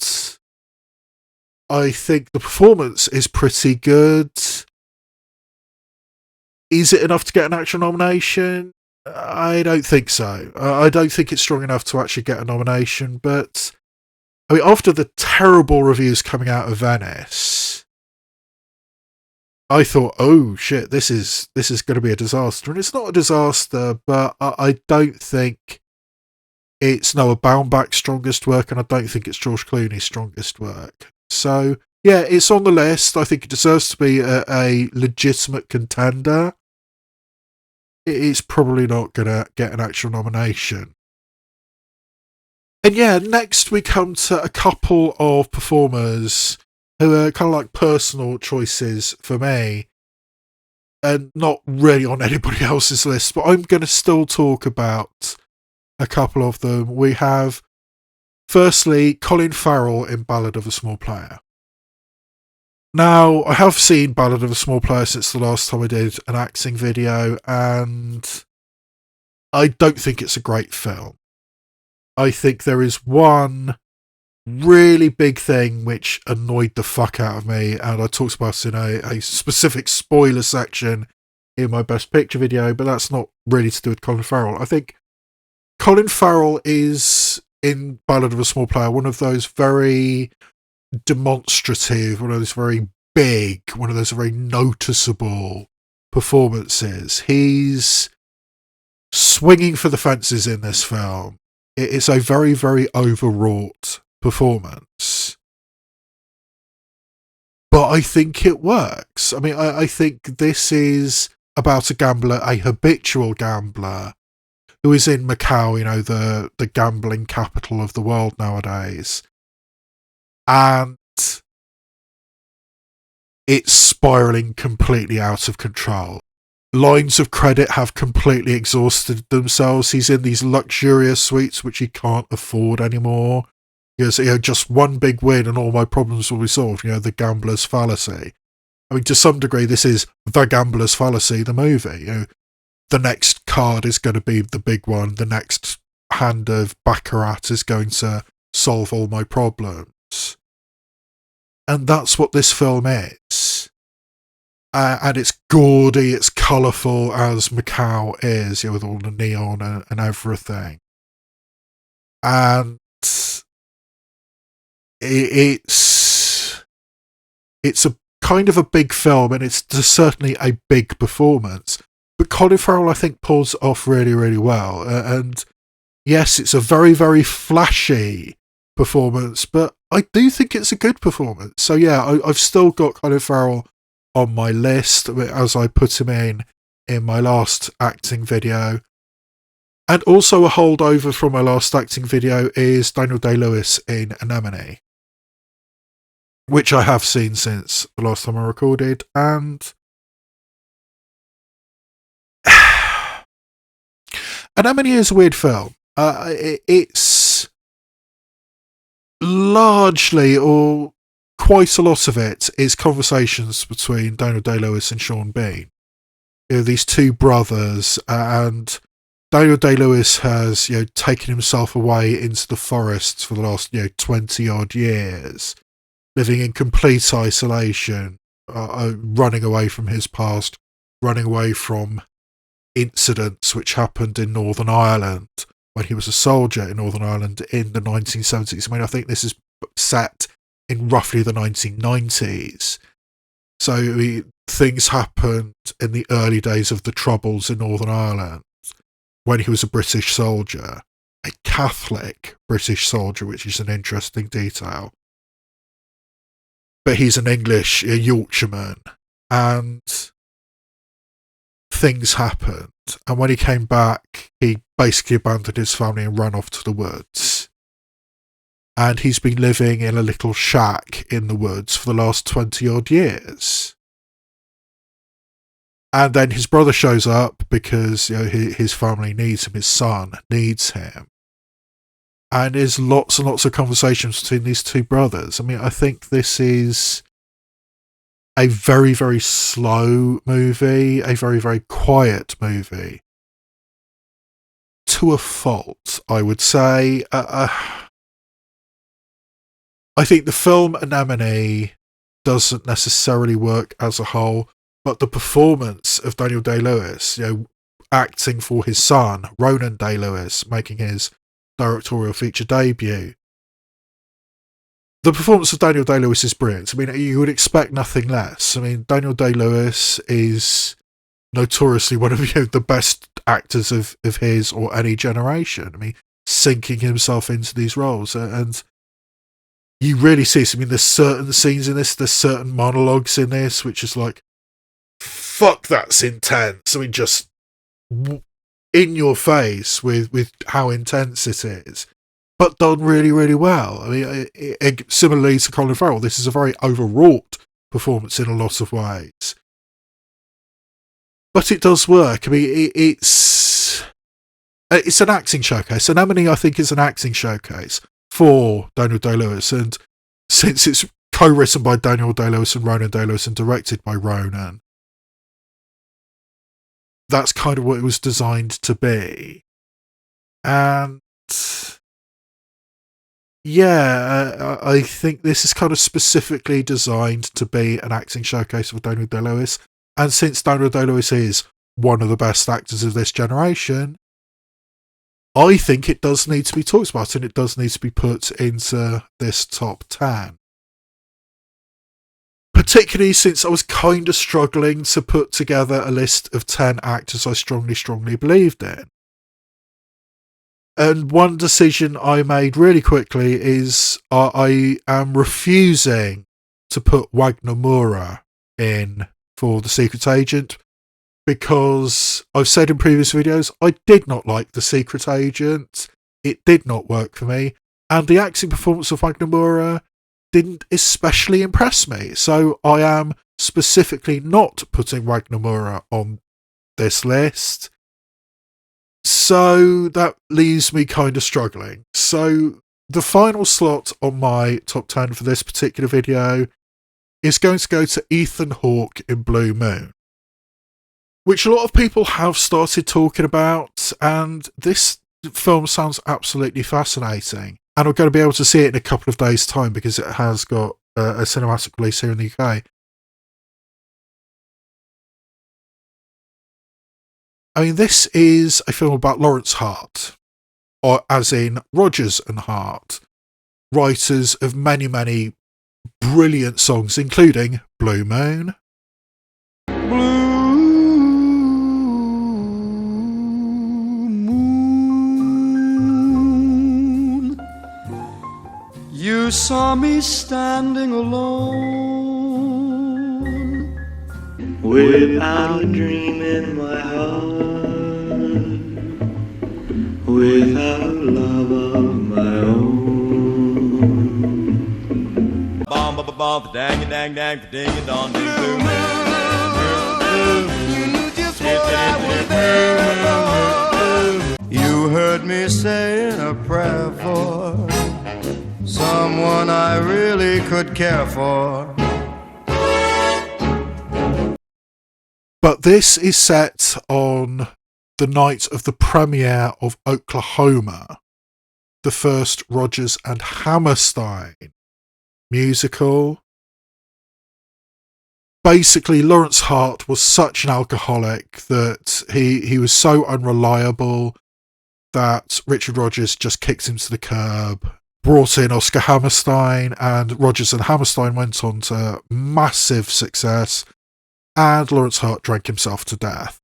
I think the performance is pretty good. Is it enough to get an actual nomination? I don't think so. I don't think it's strong enough to actually get a nomination, but I mean, after the terrible reviews coming out of Venice, I thought, oh shit, this is going to be a disaster. And it's not a disaster, but I don't think it's Noah Baumbach's strongest work, and I don't think it's George Clooney's strongest work. So, yeah, it's on the list. I think it deserves to be a legitimate contender. It's probably not going to get an actual nomination. And yeah, next we come to a couple of performers who are kind of like personal choices for me, and not really on anybody else's list, but I'm going to still talk about a couple of them. We have, firstly, Colin Farrell in Ballad of a Small Player. Now, I have seen Ballad of a Small Player since the last time I did an acting video, and I don't think it's a great film. I think there is one really big thing which annoyed the fuck out of me, and I talked about it in a specific spoiler section in my Best Picture video, but that's not really to do with Colin Farrell. I think Colin Farrell is, in Ballad of a Small Player, one of those very demonstrative, one of those very big, one of those very noticeable performances. He's swinging for the fences in this film. It's a very, very overwrought performance. But I think it works. I mean, I think this is about a gambler, a habitual gambler, who is in Macau, you know, the gambling capital of the world nowadays. And it's spiraling completely out of control. Lines of credit have completely exhausted themselves. He's in these luxurious suites which he can't afford anymore. Because, you know, just one big win and all my problems will be solved. You know, the gambler's fallacy. I mean, to some degree, this is The Gambler's Fallacy, the movie. You know, the next card is going to be the big one. The next hand of Baccarat is going to solve all my problems. And that's what this film is. And it's gaudy, it's colourful, as Macau is, you know, with all the neon and everything. And it's a kind of a big film, and it's certainly a big performance. But Colin Farrell, I think, pulls it off really, really well. And yes, it's a very, very flashy performance, but I do think it's a good performance. So yeah, I've still got Colin Farrell on my list, as I put him in my last acting video. And also a holdover from my last acting video is Daniel Day-Lewis in Anemone, which I have seen since the last time I recorded, and Anemone is a weird film. It's largely, or quite a lot of it, is conversations between Daniel Day-Lewis and Sean Bean. You know, these two brothers, and Daniel Day-Lewis has, you know, taken himself away into the forests for the last, you know, 20 odd years, living in complete isolation, running away from his past, running away from incidents which happened in Northern Ireland when he was a soldier in Northern Ireland in the 1970s. I mean, I think this is set in roughly the 1990s. So things happened in the early days of the Troubles in Northern Ireland when he was a British soldier, a Catholic British soldier, which is an interesting detail. But he's an English Yorkshireman, and things happened. And when he came back, he basically abandoned his family and ran off to the woods. And he's been living in a little shack in the woods for the last 20 odd years. And then his brother shows up because, you know, his family needs him, his son needs him. And there's lots and lots of conversations between these two brothers. I mean, I think this is a very, very slow movie, a very, very quiet movie. To a fault, I would say. I think the film Anemone doesn't necessarily work as a whole, but the performance of Daniel Day-Lewis, acting for his son, Ronan Day-Lewis, making his directorial feature debut. The performance of Daniel Day-Lewis is brilliant. I mean, you would expect nothing less. I mean, Daniel Day-Lewis is notoriously one of the best actors of his or any generation. I mean, sinking himself into these roles, and you really see this. I mean, there's certain scenes in this, there's certain monologues in this, which is like, fuck, that's intense. I mean, just in your face with how intense it is, but done really, really well. I mean, similarly to Colin Farrell, this is a very overwrought performance in a lot of ways. But it does work. I mean, it's an acting showcase. Anemone, I think, is an acting showcase for Daniel Day-Lewis. And since it's co-written by Daniel Day-Lewis and Ronan Day-Lewis and directed by Ronan, that's kind of what it was designed to be. And yeah, I think this is kind of specifically designed to be an acting showcase for Daniel Day-Lewis. And since Daniel Day-Lewis is one of the best actors of this generation, I think it does need to be talked about, and it does need to be put into this top 10. Particularly since I was kind of struggling to put together a list of 10 actors I strongly, strongly believed in. And one decision I made really quickly is I am refusing to put Wagner Moura in for The Secret Agent, because I've said in previous videos, I did not like The Secret Agent. It did not work for me. And the acting performance of Wagner Moura didn't especially impress me. So I am specifically not putting Wagner Moura on this list. So that leaves me kind of struggling. So the final slot on my top 10 for this particular video is going to go to Ethan Hawke in Blue Moon, which a lot of people have started talking about, and this film sounds absolutely fascinating. And I'm going to be able to see it in a couple of days' time because it has got a cinematic release here in the UK. I mean, this is a film about Lawrence Hart, or as in Rodgers and Hart, writers of many, many brilliant songs, including Blue Moon. Blue moon, you saw me standing alone, without a dream in my heart, without a love of my own. Bom ba ba bom, dang dang dang, ding a dong, ding blue moon. You knew just what I was there for. You heard me saying a prayer for someone I really could care for. But this is set on the night of the premiere of Oklahoma, the first Rodgers and Hammerstein musical. Basically, Lawrence Hart was such an alcoholic that he was so unreliable that Richard Rodgers just kicked him to the curb, brought in Oscar Hammerstein, and Rodgers and Hammerstein went on to massive success, and Lawrence Hart drank himself to death.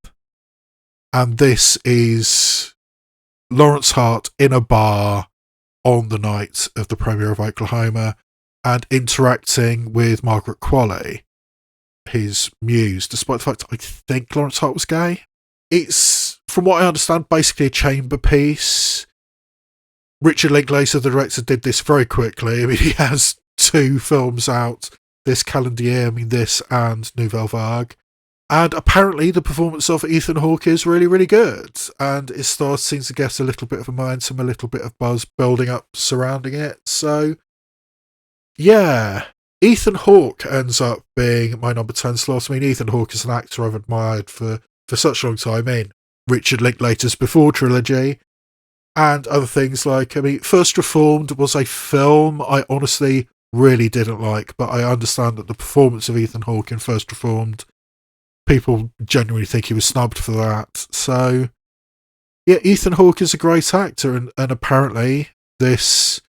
And this is Lawrence Hart in a bar on the night of the premiere of Oklahoma and interacting with Margaret Qualley, his muse, despite the fact I think Lawrence Hart was gay. It's, from what I understand, basically a chamber piece. Richard Linklater, the director, did this very quickly. I mean, he has 2 films out this calendar year. I mean, this and Nouvelle Vague. And apparently the performance of Ethan Hawke is really, really good. And it starting to get a little bit of a momentum, a little bit of buzz building up surrounding it. So, yeah. Ethan Hawke ends up being my number 10 slot. I mean, Ethan Hawke is an actor I've admired for such a long time. I mean, Richard Linklater's Before trilogy and other things like, I mean, First Reformed was a film I honestly really didn't like, but I understand that the performance of Ethan Hawke in First Reformed, people genuinely think he was snubbed for that. So, yeah, Ethan Hawke is a great actor, and apparently this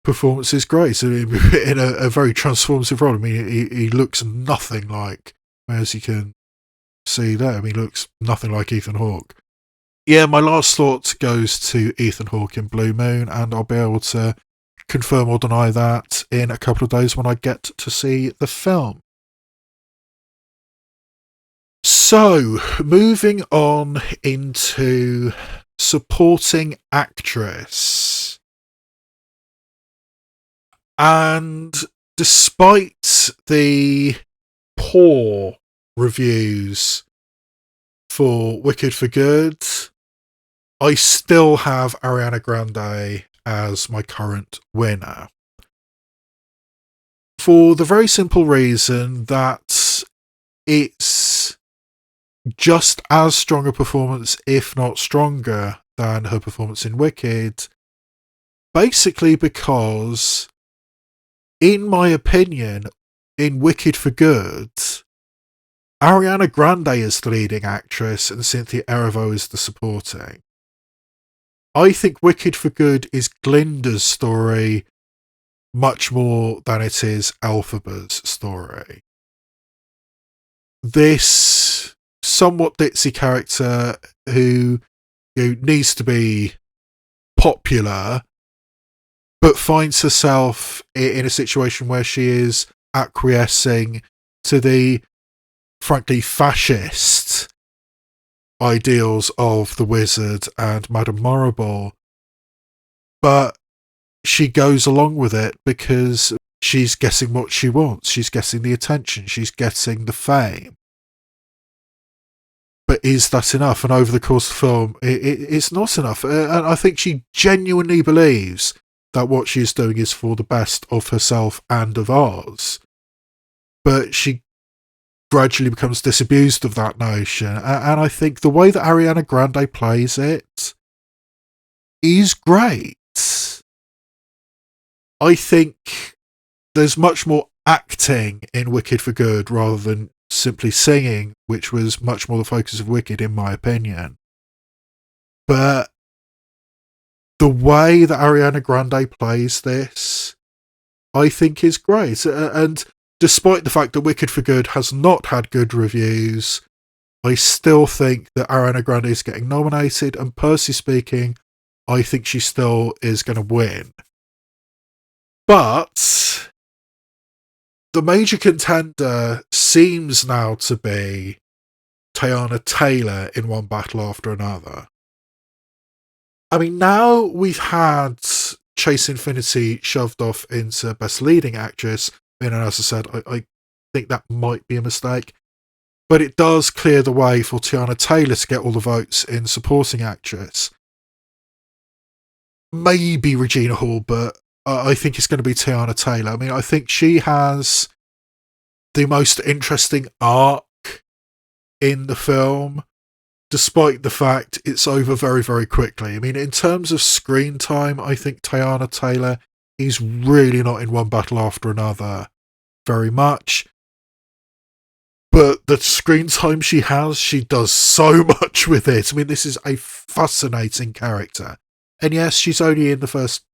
performance is great. So in a very transformative role. I mean, he looks nothing like, as you can see there, I mean, he looks nothing like Ethan Hawke. Yeah, my last thought goes to Ethan Hawke in Blue Moon, and I'll be able to confirm or deny that in a couple of days when I get to see the film. So, moving on into supporting actress. And despite the poor reviews for Wicked for Good, I still have Ariana Grande as my current winner. For the very simple reason that it's just as strong a performance, if not stronger, than her performance in Wicked. Basically because, in my opinion, in Wicked for Good, Ariana Grande is the leading actress and Cynthia Erivo is the supporting. I think Wicked for Good is Glinda's story much more than it is Elphaba's story. This somewhat ditzy character who needs to be popular but finds herself in a situation where she is acquiescing to the frankly fascist ideals of the Wizard and Madame Morrible, but she goes along with it because she's getting what she wants. She's getting the attention, she's getting the fame. But is that enough? And over the course of the film, it's not enough. And I think she genuinely believes that what she's doing is for the best of herself and of ours. But she gradually becomes disabused of that notion. And I think the way that Ariana Grande plays it is great. I think there's much more acting in Wicked for Good rather than simply singing, which was much more the focus of Wicked, in my opinion. But the way that Ariana Grande plays this, I think is great. And despite the fact that Wicked for Good has not had good reviews, I still think that Ariana Grande is getting nominated, and personally speaking, I think she still is going to win. But the major contender seems now to be Teyana Taylor in One Battle After Another. I mean, now we've had Chase Infinity shoved off into Best Leading Actress, and as I said, I think that might be a mistake. But it does clear the way for Teyana Taylor to get all the votes in Supporting Actress. Maybe Regina Hall, but I think it's going to be Teyana Taylor. I mean, I think she has the most interesting arc in the film, despite the fact it's over very, very quickly. I mean, in terms of screen time, I think Teyana Taylor is really not in One Battle After Another very much. But the screen time she has, she does so much with it. I mean, this is a fascinating character. And yes, she's only in the first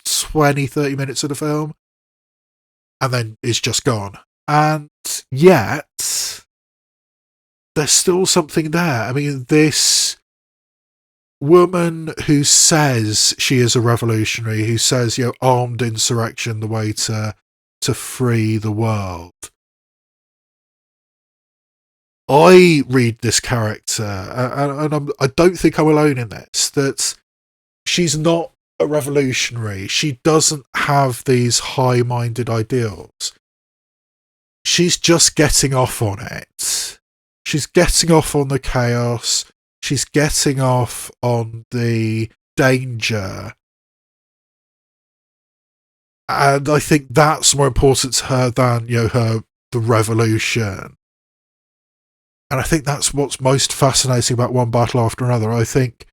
20-30 minutes of the film, and then is just gone. And yet, there's still something there. I mean, this woman who says she is a revolutionary, who says, armed insurrection, the way to free the world. I read this character, and I don't think I'm alone in this, that she's not a revolutionary. She doesn't have these high-minded ideals. She's just getting off on it. She's getting off on the chaos. She's getting off on the danger. And I think that's more important to her than, the revolution. And I think that's what's most fascinating about One Battle After Another. I think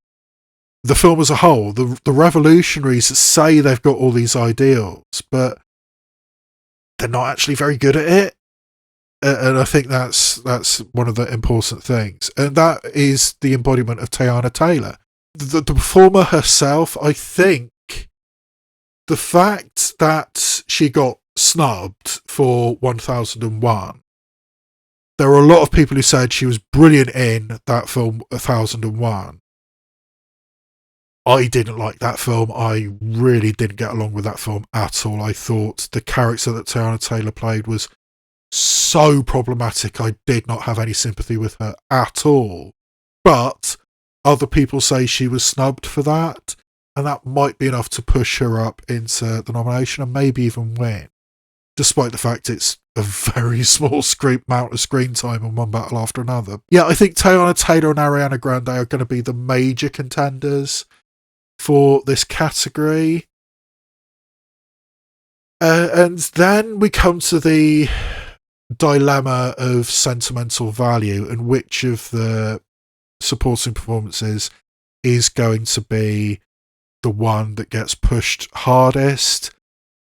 the film as a whole, the revolutionaries say they've got all these ideals, but they're not actually very good at it. And I think that's one of the important things. And that is the embodiment of Teyana Taylor. The performer herself, I think, the fact that she got snubbed for 1001, there were a lot of people who said she was brilliant in that film 1001. I didn't like that film. I really didn't get along with that film at all. I thought the character that Teyana Taylor played was so problematic. I did not have any sympathy with her at all. But other people say she was snubbed for that, and that might be enough to push her up into the nomination and maybe even win, despite the fact it's a very small amount of screen time in One Battle After Another. Yeah, I think Teyana Taylor and Ariana Grande are going to be the major contenders for this category. And then we come to the dilemma of sentimental value and which of the supporting performances is going to be the one that gets pushed hardest.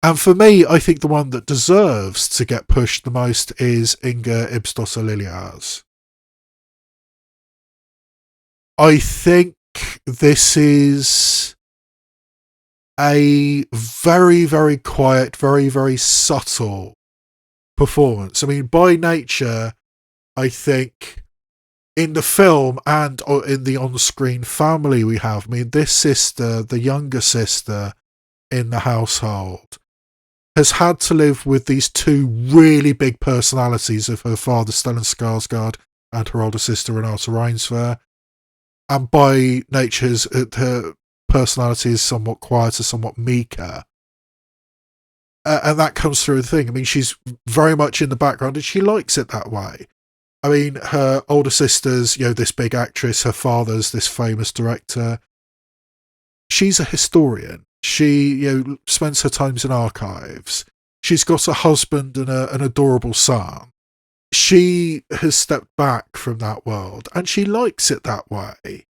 And for me, I think the one that deserves to get pushed the most is Inga Ibsdottir Liljas. I think this is a very, very quiet, very, very subtle performance. I mean, by nature, I think in the film and in the on-screen family we have, I mean, this sister, the younger sister in the household, has had to live with these two really big personalities of her father, Stellan Skarsgård, and her older sister, Renata Reinsve. And by nature, her personality is somewhat quieter, somewhat meeker. And that comes through the thing. I mean, she's very much in the background and she likes it that way. I mean, her older sister's, this big actress, her father's this famous director. She's a historian. She, spends her times in archives. She's got a husband and an adorable son. She has stepped back from that world and she likes it that way.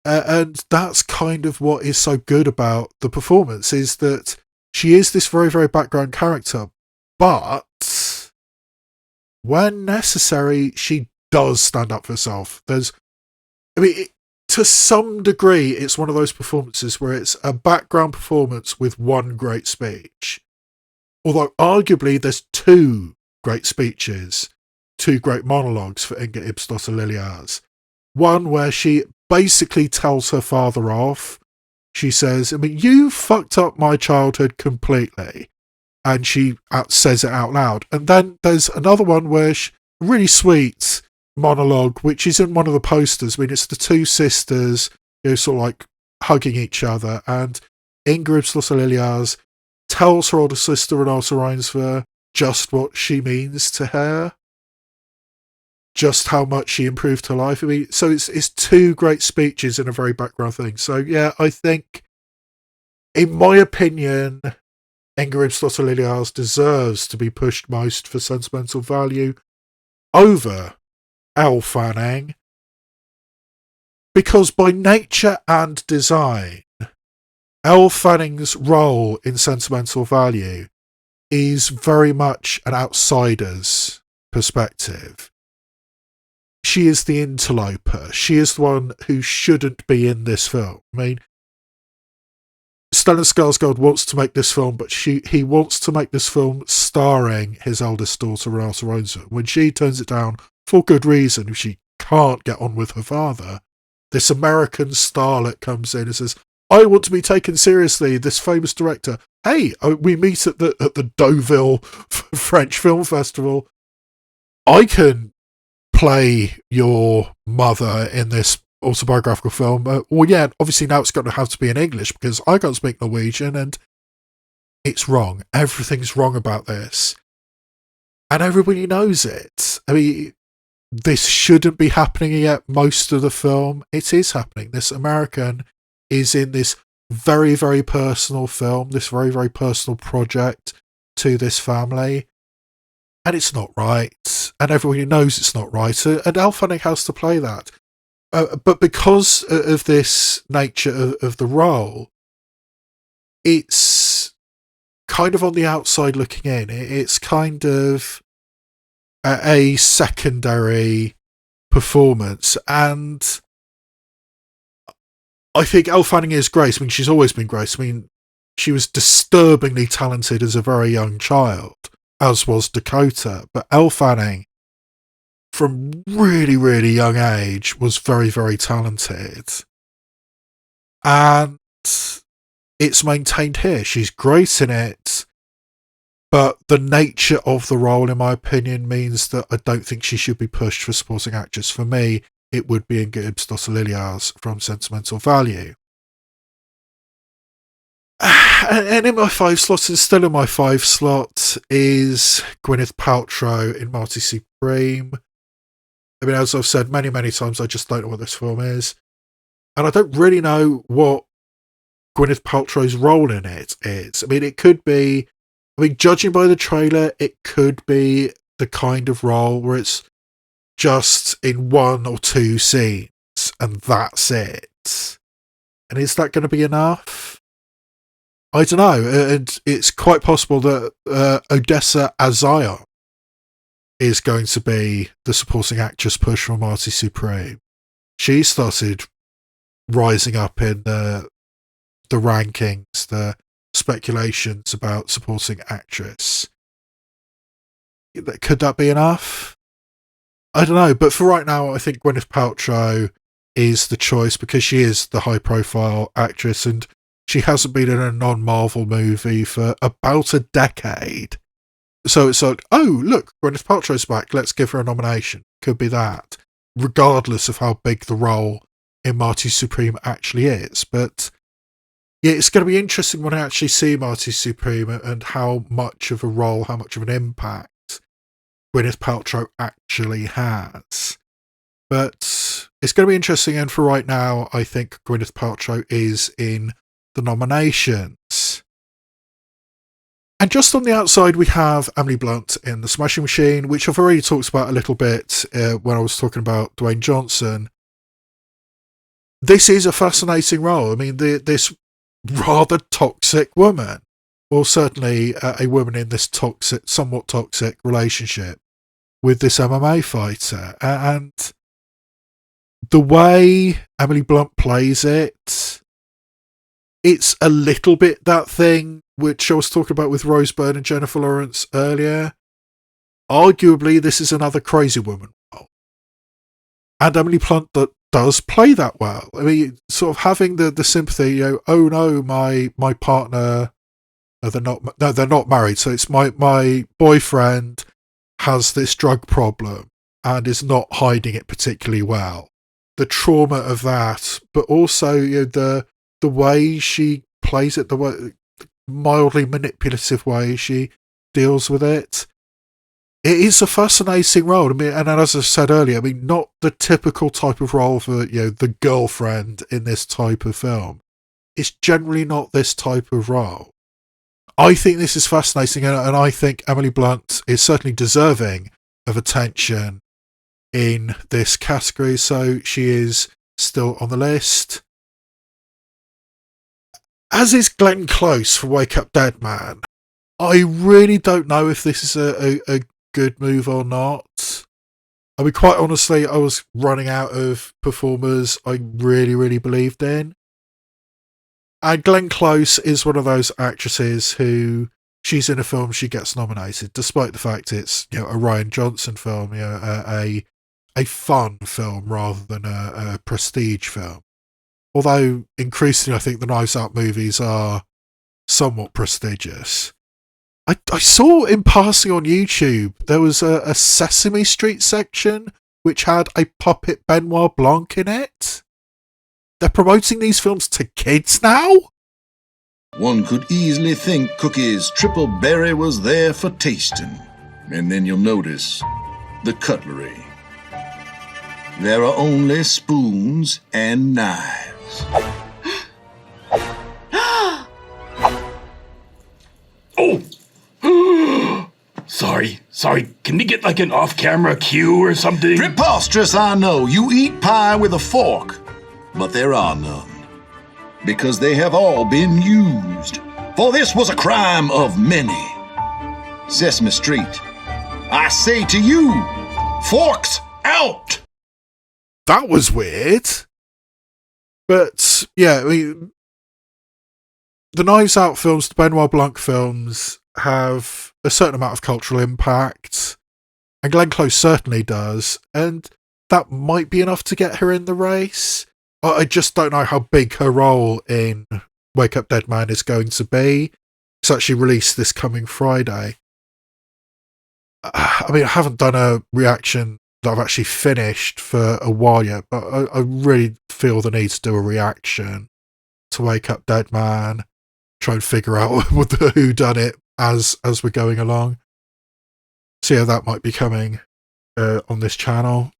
And that's kind of what is so good about the performance, is that she is this very, very background character, but when necessary, she does stand up for herself. To some degree, it's one of those performances where it's a background performance with one great speech. Although arguably there's two great speeches, two great monologues for Inga Ibsdottir Liljas. One where she basically tells her father off. She says, you fucked up my childhood completely. And she says it out loud. And then there's another one where really sweet monologue, which is in one of the posters. It's the two sisters, sort of like hugging each other. And Inga Ibsdottir Liljas tells her older sister, Renata Reinsve, just what she means to her. Just how much she improved her life. So it's two great speeches in a very background thing. So yeah, I think, in my opinion, Inga Ibsdottir Liljas deserves to be pushed most for sentimental value over Elle Fanning, because by nature and design, Elle Fanning's role in sentimental value is very much an outsider's perspective. She is the interloper. She is the one who shouldn't be in this film. Stellan Skarsgård wants to make this film, but he wants to make this film starring his eldest daughter, Renata Reinsve. When she turns it down, for good reason, if she can't get on with her father, this American starlet comes in and says, I want to be taken seriously, this famous director. Hey, we meet at the Deauville French Film Festival. I can play your mother in this autobiographical film. Obviously now it's going to have to be in English because I can't speak Norwegian, and it's wrong. Everything's wrong about this. And everybody knows it. this shouldn't be happening yet most of the film. It is happening. This American is in this very, very personal film, this very, very personal project to this family. And it's not right. And everybody knows it's not right. And Elle Fanning has to play that. But because of this nature of the role, it's kind of on the outside looking in. It's kind of a secondary performance. And I think Elle Fanning is Grace. I mean, she's always been Grace. I mean, she was disturbingly talented as a very young child, as was Dakota. But Elle Fanning, from really, really young age, was very, very talented. And it's maintained here. She's great in it. But the nature of the role, in my opinion, means that I don't think she should be pushed for supporting actress. For me, it would be Inga Ybsdottir from Sentimental Value. And in my 5 slot, and still in my 5 slot, is Gwyneth Paltrow in Marty Supreme. I mean, as I've said many, many times, I just don't know what this film is. And I don't really know what Gwyneth Paltrow's role in it is. I mean, it could be... I mean, judging by the trailer, it could be the kind of role where it's just in 1 or 2 scenes, and that's it. And is that going to be enough? I don't know. And it's quite possible that Odessa Azion is going to be the supporting actress push for Marty Supreme. She started rising up in the rankings, the speculations about supporting actress. Could that be enough? I don't know, but for right now, I think Gwyneth Paltrow is the choice because she is the high-profile actress and she hasn't been in a non-Marvel movie for about a decade. So it's like, oh, look, Gwyneth Paltrow's back, let's give her a nomination. Could be that, regardless of how big the role in Marty Supreme actually is. But yeah, it's going to be interesting when I actually see Marty Supreme and how much of a role, how much of an impact Gwyneth Paltrow actually has. But it's going to be interesting, and for right now, I think Gwyneth Paltrow is in the nominations. And just on the outside, we have Emily Blunt in The Smashing Machine, which I've already talked about a little bit when I was talking about Dwayne Johnson. This is a fascinating role. I mean, this rather toxic woman, or certainly a woman in this toxic, somewhat toxic relationship with this MMA fighter. And the way Emily Blunt plays it, it's a little bit that thing which I was talking about with Rose Byrne and Jennifer Lawrence earlier. Arguably, this is another crazy woman role. And Emily Blunt does play that well. I mean, sort of having the sympathy, you know, oh no, my partner, they're not married, so it's my boyfriend has this drug problem and is not hiding it particularly well. The trauma of that, but also, you know, the way she plays it, the way, mildly manipulative way she deals with it. It is a fascinating role. I mean, and as I said earlier, I mean, not the typical type of role for, you know, the girlfriend in this type of film. It's generally not this type of role. I think this is fascinating, and I think Emily Blunt is certainly deserving of attention in this category, so she is still on the list. As is Glenn Close for Wake Up Dead Man. I really don't know if this is a good move or not. I mean, quite honestly, I was running out of performers I really, really believed in. And Glenn Close is one of those actresses who, she's in a film, she gets nominated, despite the fact it's, you know, a Rian Johnson film, you know, a fun film rather than a prestige film. Although increasingly, I think the Knives Out movies are somewhat prestigious. I saw in passing on YouTube, there was a Sesame Street section which had a puppet Benoit Blanc in it. They're promoting these films to kids now? One could easily think Cookie's triple berry was there for tasting. And then you'll notice the cutlery. There are only spoons and knives. Oh! Sorry. Can we get like an off-camera cue or something? Preposterous, I know. You eat pie with a fork, but there are none. Because they have all been used. For this was a crime of many. Sesame Street, I say to you, forks out! That was weird. But, yeah, I mean, the Knives Out films, the Benoit Blanc films, have a certain amount of cultural impact. And Glenn Close certainly does. And that might be enough to get her in the race. I just don't know how big her role in Wake Up Dead Man is going to be. It's actually released this coming Friday. I mean, I haven't done a reaction that I've actually finished for a while yet, but I really feel the need to do a reaction to Wake Up Dead Man, try and figure out what the whodunit as we're going along. So yeah, that might be coming on this channel.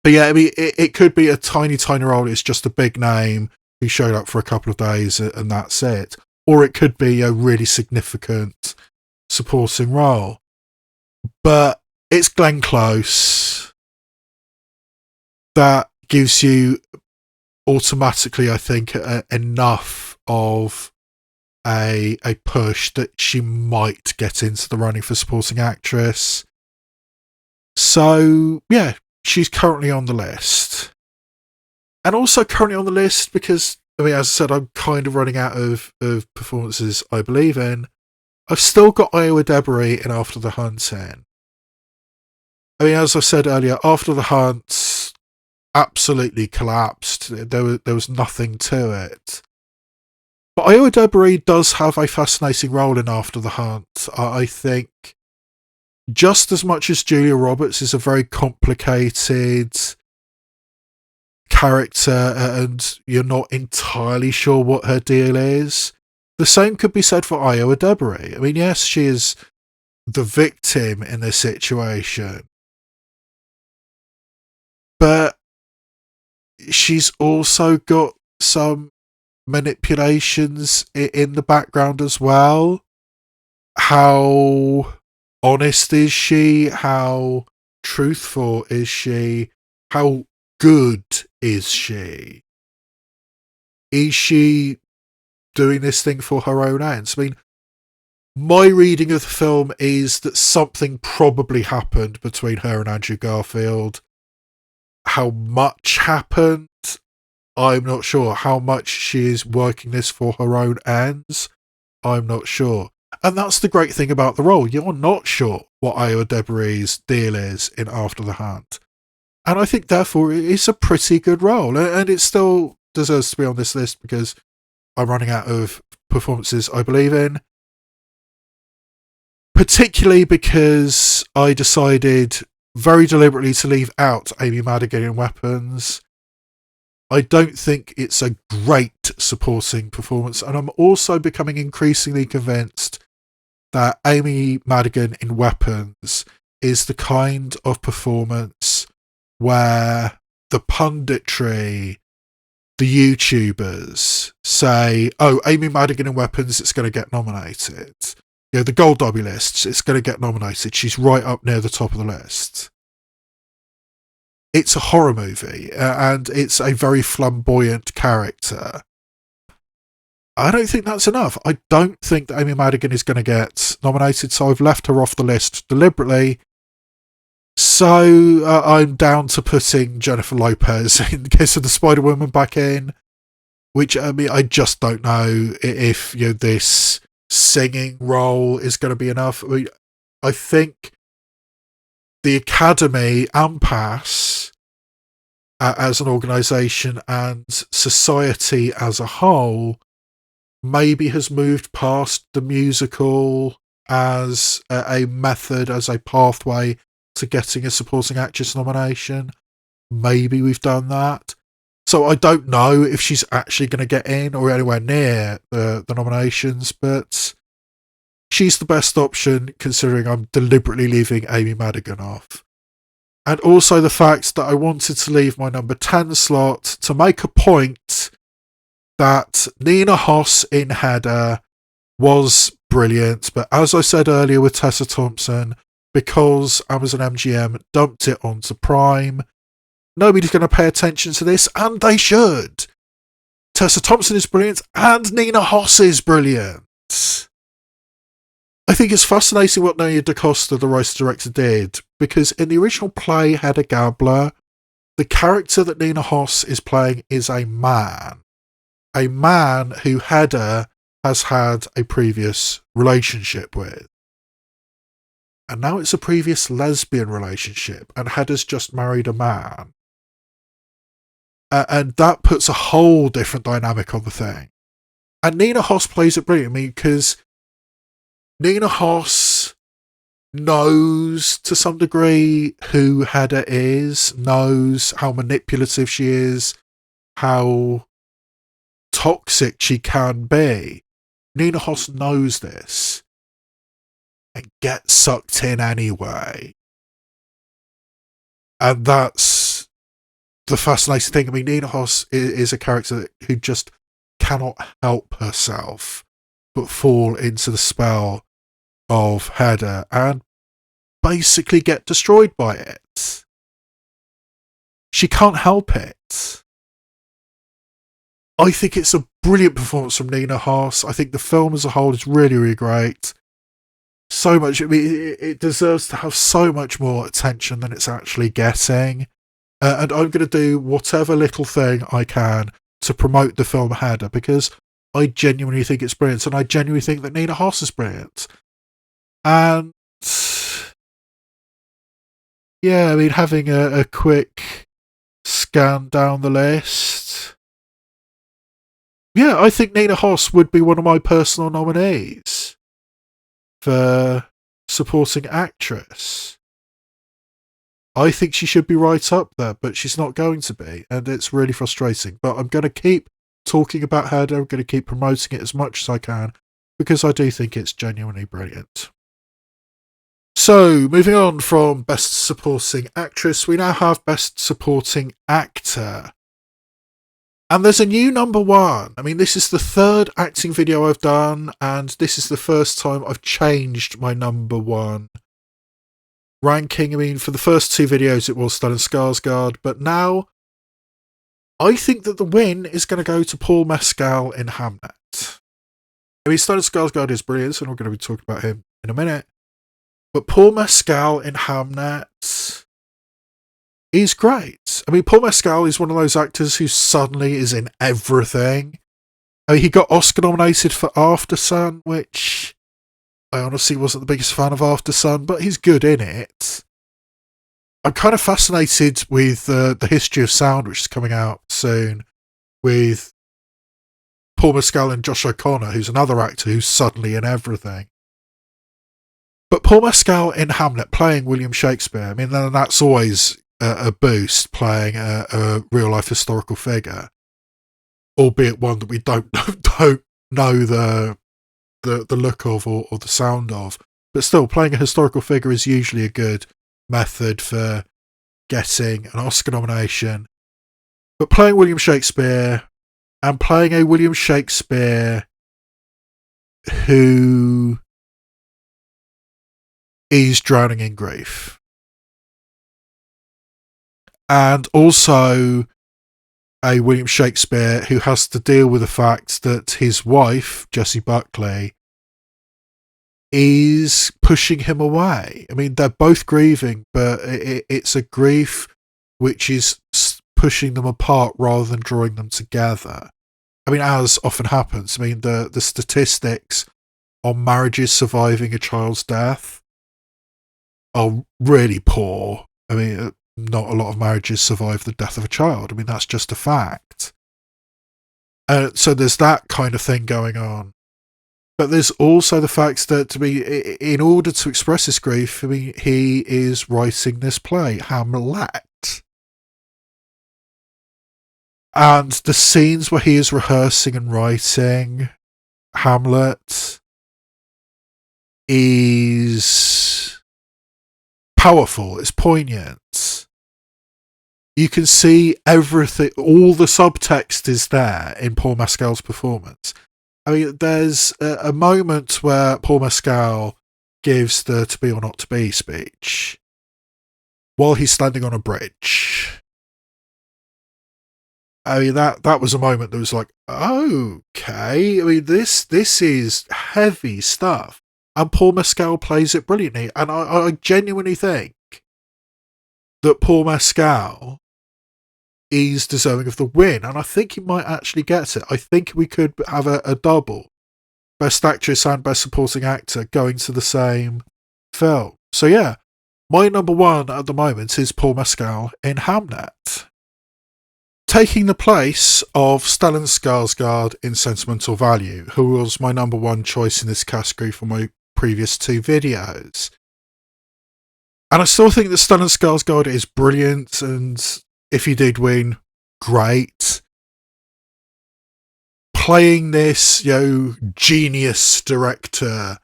But yeah, I mean, it could be a tiny role. It's just a big name who showed up for a couple of days and that's it. Or it could be a really significant supporting role. But it's Glenn Close. That gives you automatically, I think, enough of a push that she might get into the running for supporting actress. So, yeah, she's currently on the list. And also currently on the list because, I mean, as I said, I'm kind of running out of performances I believe in. I've still got Iowa Debris in After the Hunt in. I mean, as I said earlier, After the Hunt absolutely collapsed. There was nothing to it. But Iowa Debris does have a fascinating role in After the Hunt. I think just as much as Julia Roberts is a very complicated character and you're not entirely sure what her deal is, the same could be said for Iowa Debris. I mean, yes, she is the victim in this situation, but she's also got some manipulations in the background as well. How honest is she? How truthful is she? How good is she? Is she doing this thing for her own ends? I mean, my reading of the film is that something probably happened between her and Andrew Garfield. How much happened? I'm not sure. How much she is working this for her own ends? I'm not sure. And that's the great thing about the role. You're not sure what Iowa Debris' deal is in After the Hunt. And I think, therefore, it's a pretty good role. And it still deserves to be on this list because I'm running out of performances I believe in. Particularly because I decided very deliberately to leave out Amy Madigan in Weapons. I don't think it's a great supporting performance, and I'm also becoming increasingly convinced that Amy Madigan in Weapons is the kind of performance where the punditry, the YouTubers say, oh, Amy Madigan in Weapons, it's going to get nominated. You know, the Gold Derby lists, it's going to get nominated. She's right up near the top of the list. It's a horror movie, and it's a very flamboyant character. I don't think that's enough. I don't think that Amy Madigan is going to get nominated, so I've left her off the list deliberately. So I'm down to putting Jennifer Lopez in the case of the Spider-Woman back in, which, I mean, I just don't know if, you know, this singing role is going to be enough. I mean, I think the Academy and PASS as an organisation and society as a whole maybe has moved past the musical as a method, as a pathway to getting a supporting actress nomination. Maybe we've done that. So I don't know if she's actually going to get in or anywhere near the nominations, but she's the best option considering I'm deliberately leaving Amy Madigan off. And also the fact that I wanted to leave my number 10 slot to make a point that Nina Hoss in Heather was brilliant. But as I said earlier with Tessa Thompson, because Amazon MGM dumped it onto Prime, nobody's going to pay attention to this, and they should. Tessa Thompson is brilliant, and Nina Hoss is brilliant. I think it's fascinating what Nia DaCosta, the writer-director, did, because in the original play, Hedda Gabler, the character that Nina Hoss is playing is a man who Hedda has had a previous relationship with. And now it's a previous lesbian relationship, and Hedda's just married a man. And that puts a whole different dynamic on the thing. And Nina Hoss plays it brilliantly, because Nina Hoss knows to some degree who Hedda is, knows how manipulative she is, how toxic she can be. Nina Hoss knows this and gets sucked in anyway. And that's the fascinating thing. I mean, Nina Hoss is a character who just cannot help herself but fall into the spell of Hedda and basically get destroyed by it. She can't help it. I think it's a brilliant performance from Nina Hoss. I think the film as a whole is really, really great. So much, I mean, it deserves to have so much more attention than it's actually getting. And I'm going to do whatever little thing I can to promote the film Hedda, because I genuinely think it's brilliant, and I genuinely think that Nina Hoss is brilliant. And yeah, I mean, having a quick scan down the list, yeah, I think Nina Hoss would be one of my personal nominees for supporting actress. I think she should be right up there, but she's not going to be, and it's really frustrating. But I'm going to keep talking about her, I'm going to keep promoting it as much as I can, because I do think it's genuinely brilliant. So, moving on from Best Supporting Actress, we now have Best Supporting Actor. And there's a new number one. I mean, this is the third acting video I've done, and this is the first time I've changed my number one ranking. I mean, for the first two videos it was Stellan Skarsgård, but now I think that the win is going to go to Paul Mescal in Hamnet. I mean, Stellan Skarsgård is brilliant, and we're going to be talking about him in a minute. But Paul Mescal in Hamnet is great. I mean, Paul Mescal is one of those actors who suddenly is in everything. I mean, he got Oscar nominated for After Sun, which I honestly wasn't the biggest fan of After Sun, but he's good in it. I'm kind of fascinated with the History of Sound, which is coming out soon, with Paul Mescal and Josh O'Connor, who's another actor who's suddenly in everything. But Paul Mescal in Hamlet playing William Shakespeare, I mean, that's always a boost, playing a real-life historical figure, albeit one that we don't know the look of or the sound of. But still, playing a historical figure is usually a good method for getting an Oscar nomination. But playing William Shakespeare, and playing a William Shakespeare who is drowning in grief. And also a William Shakespeare who has to deal with the fact that his wife, Jessie Buckley, is pushing him away. I mean, they're both grieving, but it's a grief which is pushing them apart rather than drawing them together. I mean, as often happens, I mean, the statistics on marriages surviving a child's death are really poor. I mean, not a lot of marriages survive the death of a child. I mean, that's just a fact. So there's that kind of thing going on. But there's also the fact that, to me, in order to express his grief, I mean, he is writing this play, Hamlet. And the scenes where he is rehearsing and writing Hamlet is powerful, it's poignant. you can see everything, all the subtext is there in Paul Mescal's performance. I mean, there's a moment where Paul Mescal gives the to be or not to be speech while he's standing on a bridge. I mean, that was a moment that was like, okay. I mean, this is heavy stuff. And Paul Mescal plays it brilliantly. And I genuinely think that Paul Mescal is deserving of the win, and I think he might actually get it. I think we could have a double, Best Actress and Best Supporting Actor, going to the same film. So yeah, my number one at the moment is Paul Mescal in Hamnet, taking the place of Stellan Skarsgård in Sentimental Value, who was my number one choice in this category for my previous two videos. And I still think that Stellan Skarsgård is brilliant, and if he did win, great. Playing this, genius director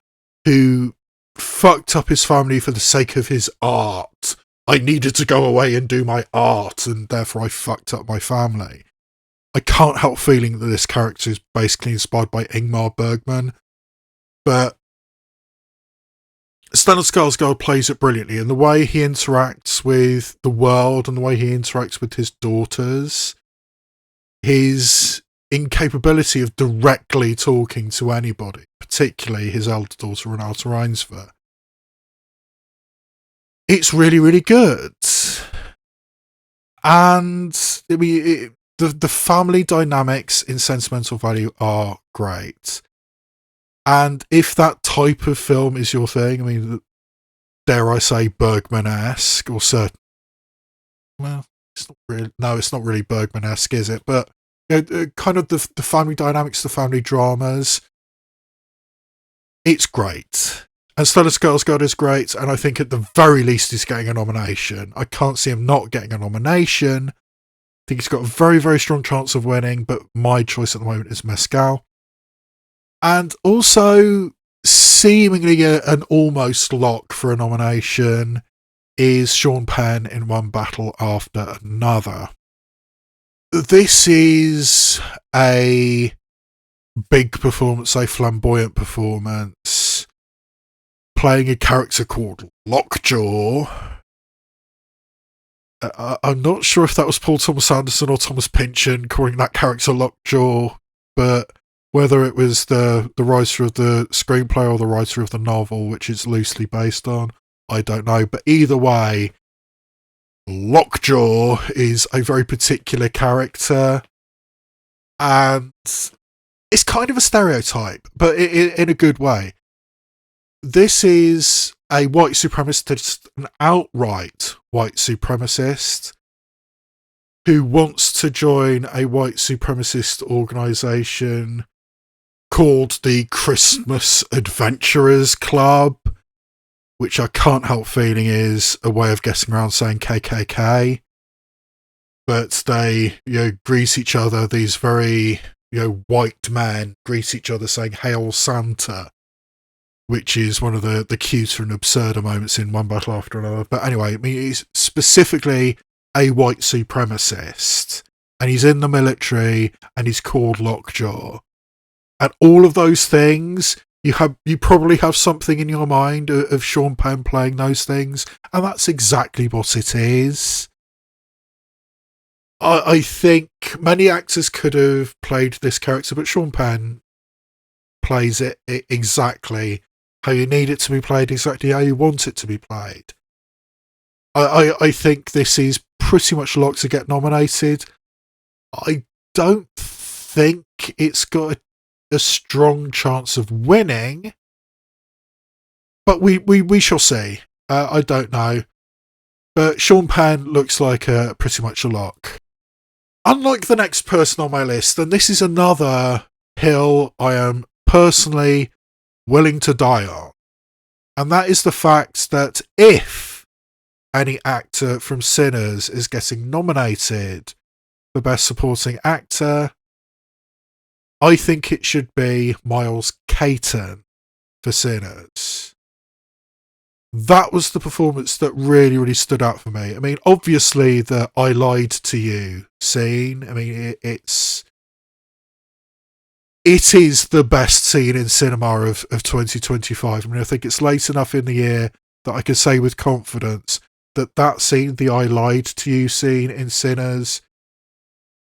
who fucked up his family for the sake of his art. I needed to go away and do my art, and therefore I fucked up my family. I can't help feeling that this character is basically inspired by Ingmar Bergman, but Stellan Skarsgård plays it brilliantly, and the way he interacts with the world and the way he interacts with his daughters, his incapability of directly talking to anybody, particularly his elder daughter Renata Reinsve. It's really, really good. And I mean, the family dynamics in Sentimental Value are great. And if that type of film is your thing, I mean, dare I say Bergman-esque, or certain... Well, it's not really Bergman-esque, is it? But kind of the family dynamics, the family dramas, it's great. And Stellan Skarsgård is great, and I think at the very least he's getting a nomination. I can't see him not getting a nomination. I think he's got a very, very strong chance of winning, but my choice at the moment is Mescal. And also, seemingly an almost lock for a nomination is Sean Penn in One Battle After Another. This is a big performance, a flamboyant performance, playing a character called Lockjaw. I'm not sure if that was Paul Thomas Anderson or Thomas Pynchon calling that character Lockjaw, but whether it was the writer of the screenplay or the writer of the novel, which it's loosely based on, I don't know. But either way, Lockjaw is a very particular character, and it's kind of a stereotype, but in a good way. This is a white supremacist, an outright white supremacist, who wants to join a white supremacist organisation called the Christmas Adventurers Club, which I can't help feeling is a way of getting around saying KKK. But they, grease each other, these very, white men grease each other saying Hail Santa, which is one of the cuter and absurder moments in One Battle After Another. But anyway, I mean, he's specifically a white supremacist, and he's in the military, and he's called Lockjaw. And all of those things, you probably have something in your mind of Sean Penn playing those things, and that's exactly what it is. I think many actors could have played this character, but Sean Penn plays it exactly how you need it to be played, exactly how you want it to be played. I think this is pretty much locked to get nominated. I don't think it's got a strong chance of winning, but we shall see. I don't know, but Sean Penn looks like pretty much a lock. Unlike the next person on my list, and this is another hill I am personally willing to die on, and that is the fact that if any actor from Sinners is getting nominated for Best Supporting Actor, I think it should be Miles Caton for Sinners. that was the performance that really, really stood out for me. I mean, obviously the "I lied to you" scene. I mean, it is the best scene in cinema of 2025. I mean, I think it's late enough in the year that I can say with confidence that scene, the "I lied to you" scene in Sinners,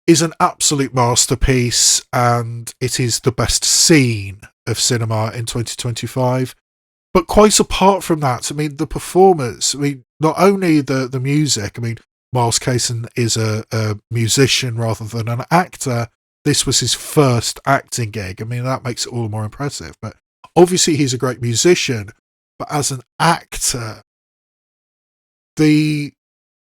is an absolute masterpiece, and it is the best scene of cinema in 2025. But quite apart from that, I mean, the performance, I mean, not only the music, I mean, Miles Cason is a musician rather than an actor. This was his first acting gig. I mean, that makes it all the more impressive. But obviously, he's a great musician. But as an actor, the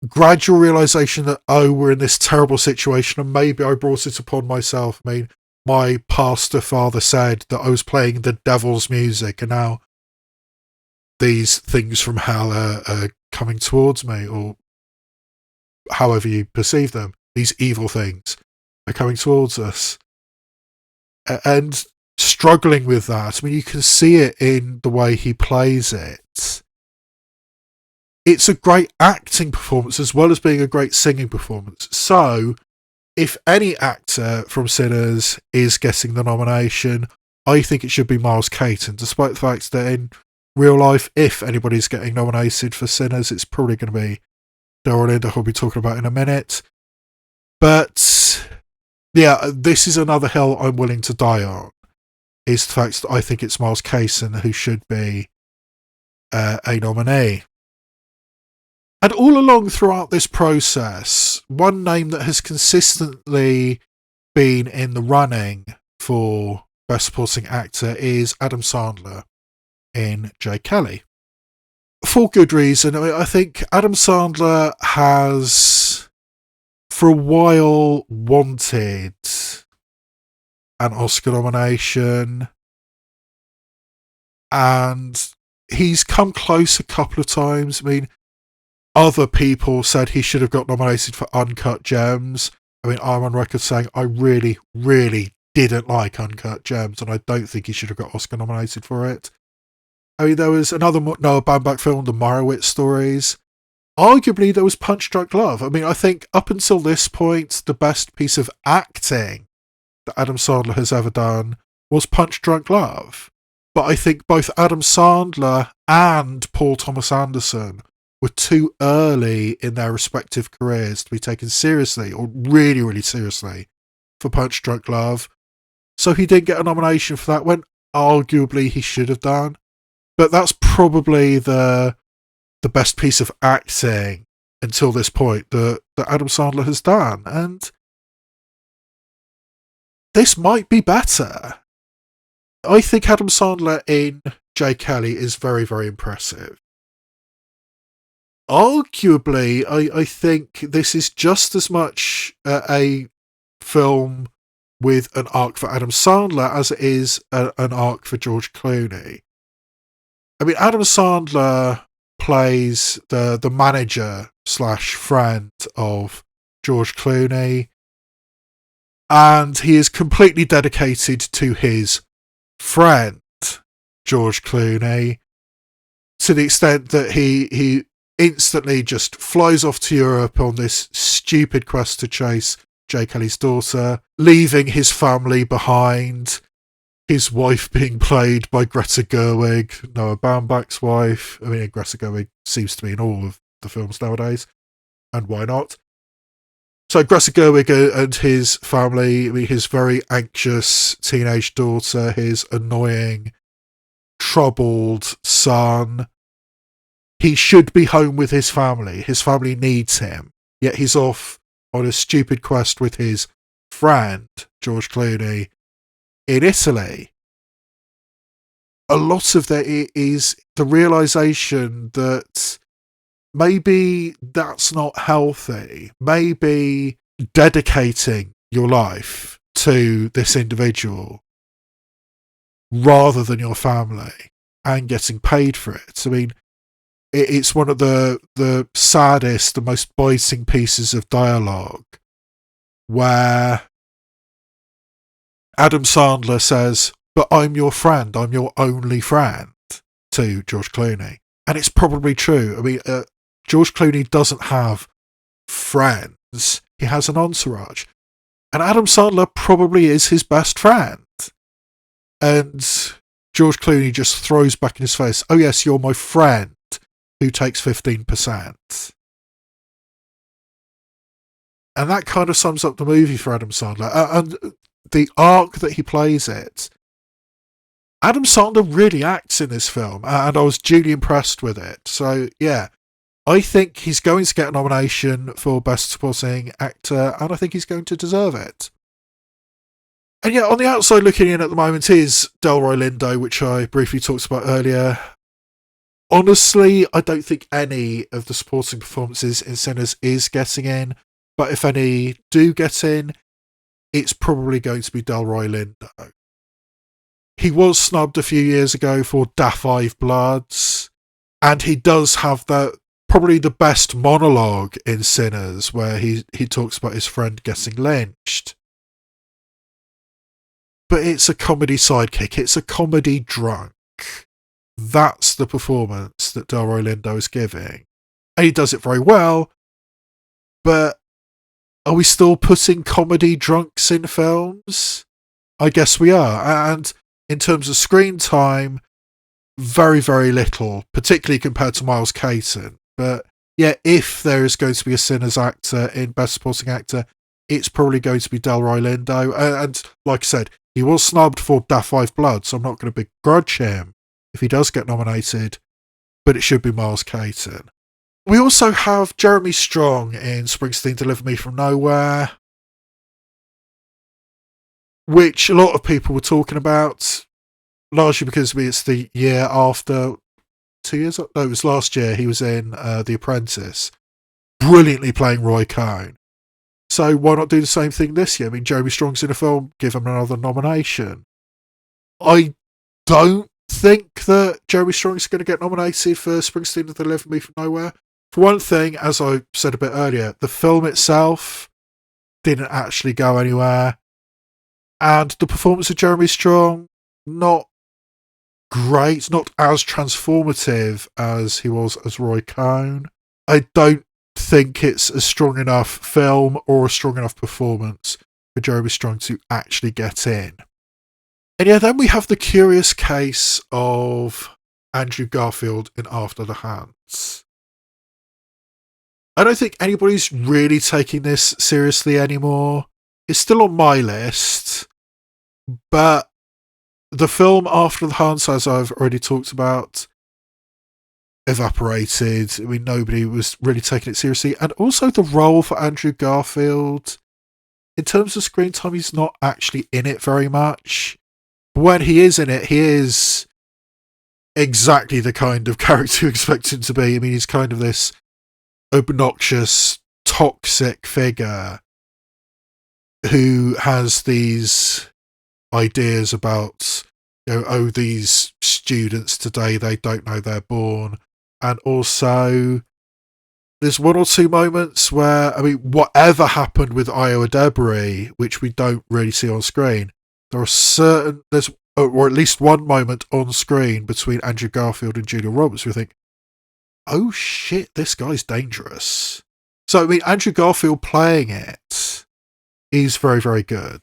gradual realization that, oh, we're in this terrible situation and maybe I brought it upon myself. I mean, my pastor father said that I was playing the devil's music, and now these things from hell are coming towards me, or however you perceive them. These evil things are coming towards us. And struggling with that, I mean, you can see it in the way he plays it. It's a great acting performance as well as being a great singing performance. So, if any actor from Sinners is getting the nomination, I think it should be Miles Caton, despite the fact that in real life, if anybody's getting nominated for Sinners, it's probably going to be Daryl Linder, who we'll be talking about in a minute. But yeah, this is another hill I'm willing to die on, is the fact that I think it's Miles Cason who should be a nominee. And all along throughout this process, one name that has consistently been in the running for Best Supporting Actor is Adam Sandler in J. Kelly. For good reason. I mean, I think Adam Sandler has, for a while, wanted an Oscar nomination, and he's come close a couple of times. I mean, other people said he should have got nominated for Uncut Gems. I mean, I'm on record saying I really, really didn't like Uncut Gems, and I don't think he should have got Oscar nominated for it. I mean, there was another Noah Baumbach film, The Meyerowitz Stories. Arguably, there was Punch Drunk Love. I mean, I think up until this point, the best piece of acting that Adam Sandler has ever done was Punch Drunk Love. But I think both Adam Sandler and Paul Thomas Anderson were too early in their respective careers to be taken seriously, or really, really seriously, for Punch Drunk Love. So he didn't get a nomination for that, when arguably he should have done. But that's probably the best piece of acting until this point that Adam Sandler has done. And this might be better. I think Adam Sandler in J. Kelly is very, very impressive. Arguably, I think this is just as much a film with an arc for Adam Sandler as it is an arc for George Clooney. I mean, Adam Sandler plays the manager / friend of George Clooney, and he is completely dedicated to his friend, George Clooney, to the extent that he instantly just flies off to Europe on this stupid quest to chase J. Kelly's daughter, leaving his family behind. His wife being played by Greta Gerwig, Noah Baumbach's wife. I mean, Greta Gerwig seems to be in all of the films nowadays, and why not? So Greta Gerwig and his family, I mean, his very anxious teenage daughter, his annoying, troubled son. He should be home with his family. His family needs him. Yet he's off on a stupid quest with his friend, George Clooney, in Italy. A lot of that is the realization that maybe that's not healthy. Maybe dedicating your life to this individual rather than your family and getting paid for it. I mean, it's one of the saddest, the most biting pieces of dialogue where Adam Sandler says, "But I'm your friend, I'm your only friend," to George Clooney. And it's probably true. I mean, George Clooney doesn't have friends. He has an entourage. And Adam Sandler probably is his best friend. And George Clooney just throws back in his face, oh yes, you're my friend who takes 15%. And that kind of sums up the movie for Adam Sandler. And the arc that he plays it. Adam Sandler really acts in this film, and I was duly impressed with it. So, yeah, I think he's going to get a nomination for Best Supporting Actor, and I think he's going to deserve it. And yeah, on the outside looking in at the moment is Delroy Lindo, which I briefly talked about earlier. Honestly, I don't think any of the supporting performances in Sinners is getting in, but if any do get in, it's probably going to be Delroy Lindo. He was snubbed a few years ago for Da 5 Bloods, and he does have probably the best monologue in Sinners, where he talks about his friend getting lynched. But it's a comedy sidekick, it's a comedy drunk. That's the performance that Delroy Lindo is giving. And he does it very well, but are we still putting comedy drunks in films? I guess we are. And in terms of screen time, very, very little, particularly compared to Miles Caton. But yeah, if there is going to be a Sinners actor in Best Supporting Actor, it's probably going to be Delroy Lindo. And like I said, he was snubbed for Da 5 Blood, so I'm not going to begrudge him if he does get nominated, but it should be Miles Caton. We also have Jeremy Strong in Springsteen Deliver Me From Nowhere, which a lot of people were talking about, largely because it's the year after, 2 years? No, it was last year, he was in The Apprentice, brilliantly playing Roy Cohn. So why not do the same thing this year? I mean, Jeremy Strong's in a film, give him another nomination. I don't think that Jeremy Strong's going to get nominated for Springsteen Deliver Me From Nowhere. For one thing, as I said a bit earlier, the film itself didn't actually go anywhere. And the performance of Jeremy Strong, not great, not as transformative as he was as Roy Cohn. I don't think it's a strong enough film or a strong enough performance for Jeremy Strong to actually get in. And yeah, then we have the curious case of Andrew Garfield in After the Hands. I don't think anybody's really taking this seriously anymore. It's still on my list, but the film After the Hands, as I've already talked about, evaporated. I mean, nobody was really taking it seriously. And also the role for Andrew Garfield, in terms of screen time, he's not actually in it very much. But when he is in it, he is exactly the kind of character you expect him to be. I mean, he's kind of this obnoxious, toxic figure who has these ideas about, these students today, they don't know they're born. And also, there's one or two moments where, I mean, whatever happened with Iowa Debris, which we don't really see on screen, there's or at least one moment on screen between Andrew Garfield and Julia Roberts where you think, oh shit, this guy's dangerous. So, I mean, Andrew Garfield playing it is very, very good.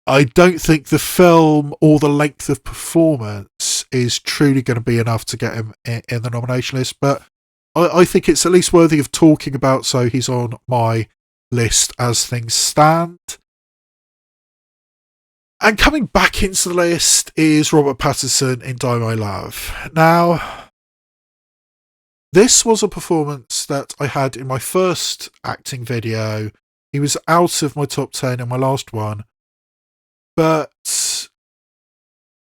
I don't think the film or the length of performance is truly going to be enough to get him in the nomination list, but I think it's at least worthy of talking about, so he's on my list as things stand. And coming back into the list is Robert Pattinson in Die My Love. Now, this was a performance that I had in my first acting video. He was out of my top 10 in my last one. But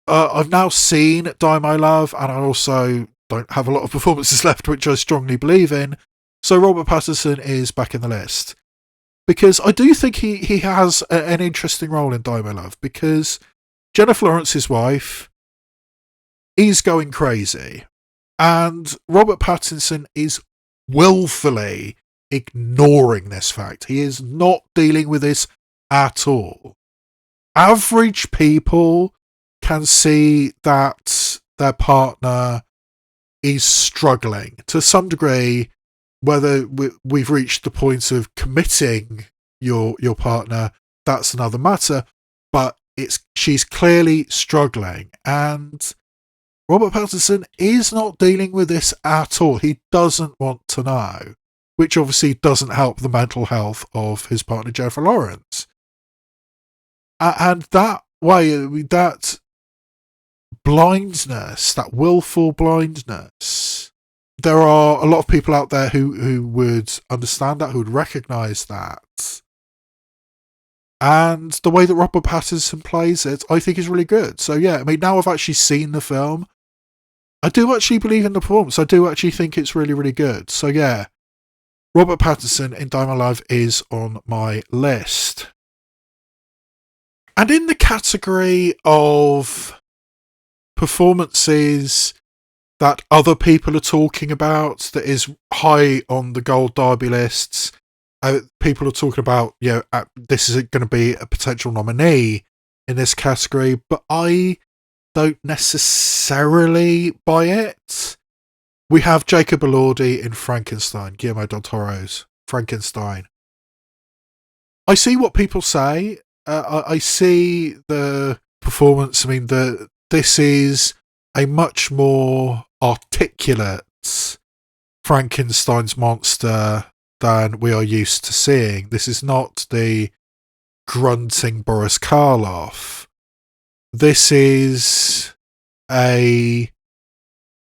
I've now seen Die My Love, and I also don't have a lot of performances left, which I strongly believe in. So Robert Pattinson is back in the list. Because I do think he has an interesting role in Die My Love, because Jennifer Lawrence's wife is going crazy. And Robert Pattinson is willfully ignoring this fact. He is not dealing with this at all. Average people can see that their partner is struggling to some degree. Whether we've reached the point of committing your partner, that's another matter. But she's clearly struggling, and Robert Pattinson is not dealing with this at all. He doesn't want to know, which obviously doesn't help the mental health of his partner Jennifer Lawrence. And that way, that blindness, that willful blindness, there are a lot of people out there who would understand that, who would recognise that. And the way that Robert Pattinson plays it, I think is really good. So yeah, I mean, now I've actually seen the film, I do actually believe in the performance. I do actually think it's really, really good. So yeah, Robert Pattinson in Die My Life is on my list. And in the category of performances that other people are talking about, that is high on the Gold Derby lists, people are talking about, this is going to be a potential nominee in this category, but I don't necessarily buy it. We have Jacob Elordi in Frankenstein, Guillermo del Toro's Frankenstein. I see what people say. I see the performance. I mean, this is a much more articulate Frankenstein's monster than we are used to seeing. This is not the grunting Boris Karloff. This is a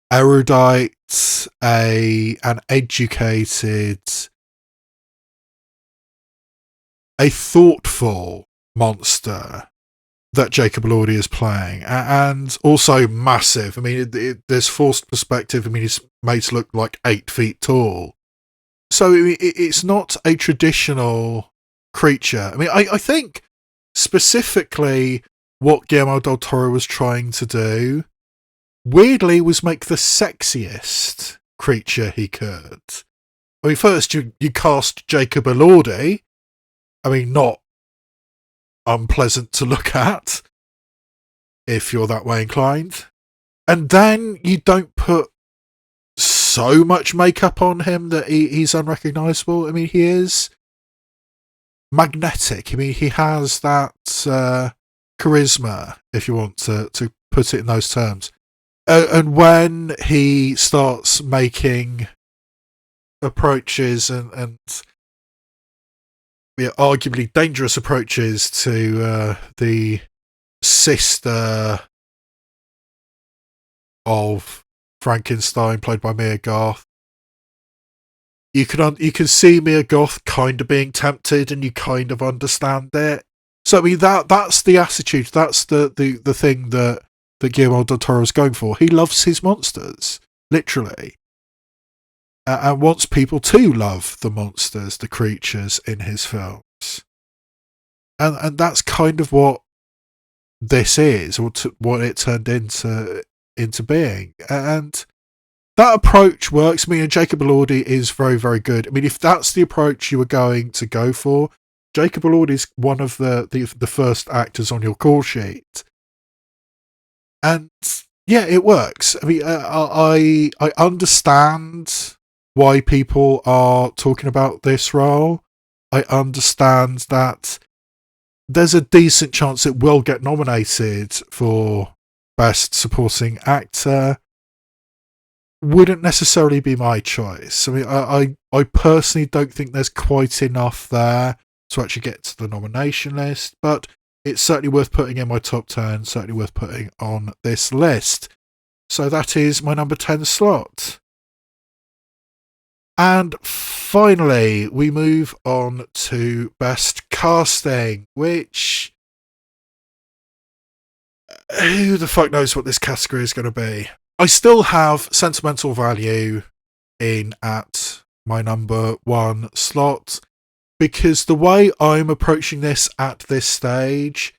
erudite, an educated, a thoughtful monster that Jacob Elordi is playing, and also massive. I mean, there's forced perspective. I mean, he's made to look like 8 feet tall. So it's not a traditional creature. I mean, I think specifically what Guillermo del Toro was trying to do, weirdly, was make the sexiest creature he could. I mean, first you cast Jacob Elordi. I mean, not unpleasant to look at, if you're that way inclined. And then you don't put so much makeup on him that he's unrecognisable. I mean, he is magnetic. I mean, he has that charisma, if you want to put it in those terms. And when he starts making approaches and arguably dangerous approaches to the sister of Frankenstein, played by Mia Goth, you can see Mia Goth kind of being tempted, and you kind of understand it. So I mean, that's the attitude. That's the thing that Guillermo del Toro is going for. He loves his monsters, literally, and wants people to love the monsters, the creatures in his films. And that's kind of what this is, or what it turned into being. And that approach works. I mean, Jacob Elordi is very, very good. I mean, if that's the approach you were going to go for, Jacob Elordi is one of the first actors on your call sheet. And yeah, it works. I mean, I understand why people are talking about this role. I understand that there's a decent chance it will get nominated for Best Supporting Actor. Wouldn't necessarily be my choice. I mean, I personally don't think there's quite enough there to actually get to the nomination list, but it's certainly worth putting in my top 10, certainly worth putting on this list. So that is my number 10 slot. And finally, we move on to Best Casting, which, who the fuck knows what this category is going to be. I still have Sentimental Value in at my number 1 slot, because the way I'm approaching this at this stage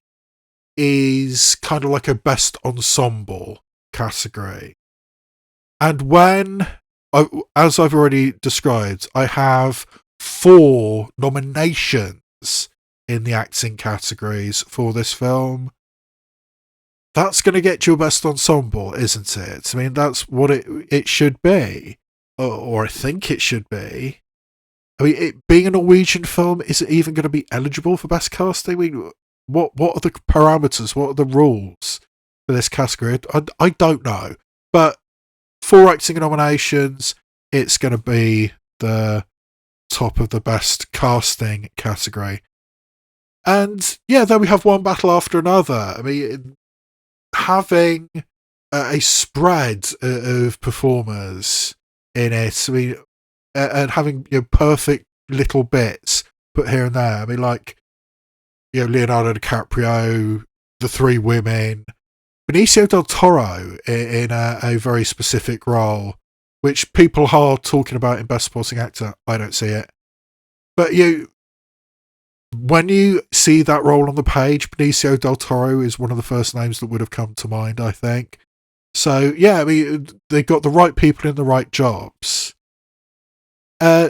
is kind of like a best ensemble category. And when, as I've already described, I have 4 nominations in the acting categories for this film, that's going to get you a best ensemble, isn't it? I mean, that's what it should be, or I think it should be. I mean, it being a Norwegian film, is it even going to be eligible for best casting? I mean, what are the parameters? What are the rules for this category? I don't know, but for acting nominations, it's going to be the top of the best casting category. And yeah, then we have one battle after another. I mean, having a spread of performers in it, I mean, and having perfect little bits put here and there. I mean, like Leonardo DiCaprio, the three women, Benicio del Toro in a very specific role, which people are talking about in Best Supporting Actor. I don't see it, but when you see that role on the page, Benicio del Toro is one of the first names that would have come to mind, I think. So, yeah, I mean, they got the right people in the right jobs.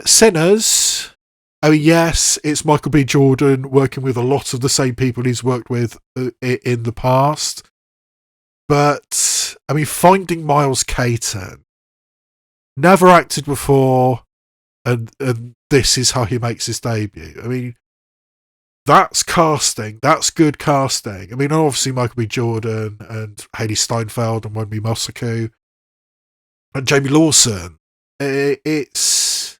Sinners, I mean, yes, it's Michael B. Jordan working with a lot of the same people he's worked with in the past. But, I mean, finding Miles Caton, never acted before, and this is how he makes his debut. I mean, that's casting. That's good casting. I mean, obviously Michael B. Jordan and Hailee Steinfeld and Wendy Mosaku and Jamie Lawson. It's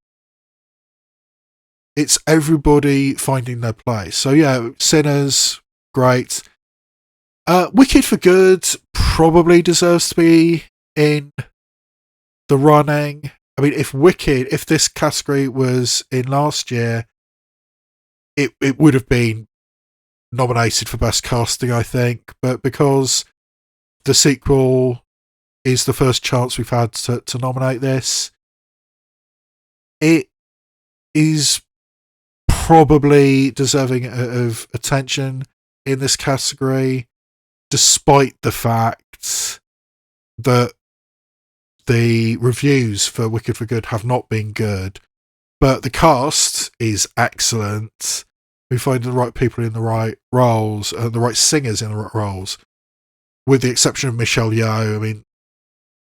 everybody finding their place. So yeah, Sinners, great. Wicked for Good probably deserves to be in the running. I mean, if this category was in last year, it would have been nominated for best casting, I think, but because the sequel is the first chance we've had to nominate this, it is probably deserving of attention in this category, despite the fact that the reviews for Wicked for Good have not been good. But the cast is excellent. We find the right people in the right roles, the right singers in the right roles, with the exception of Michelle Yeoh. I mean,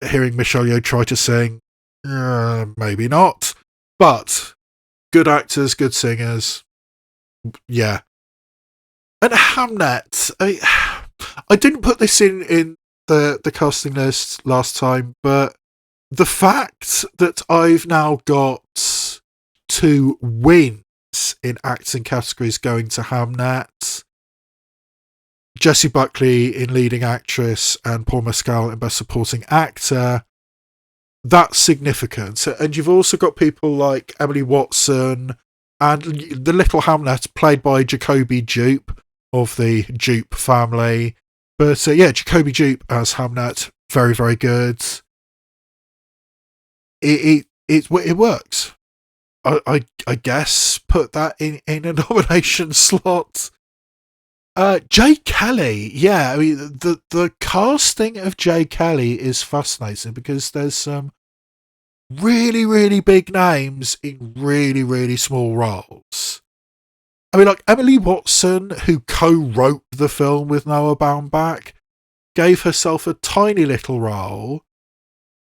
hearing Michelle Yeoh try to sing, maybe not. But good actors, good singers, yeah. And Hamnet, I didn't put this in the casting list last time, but the fact that I've now got 2 wins in acting categories going to Hamnet, Jessie Buckley in leading actress and Paul Mescal in best supporting actor, that's significant. And you've also got people like Emily Watson and the little Hamnet played by Jacoby Jupe of the Jupe family. But yeah, Jacoby Jupe as Hamnet, very, very good. It works. I guess put that in a nomination slot. Jay Kelly, yeah, I mean the casting of Jay Kelly is fascinating because there's some really, really big names in really, really small roles. I mean, like Emily Watson, who co-wrote the film with Noah Baumbach, gave herself a tiny little role.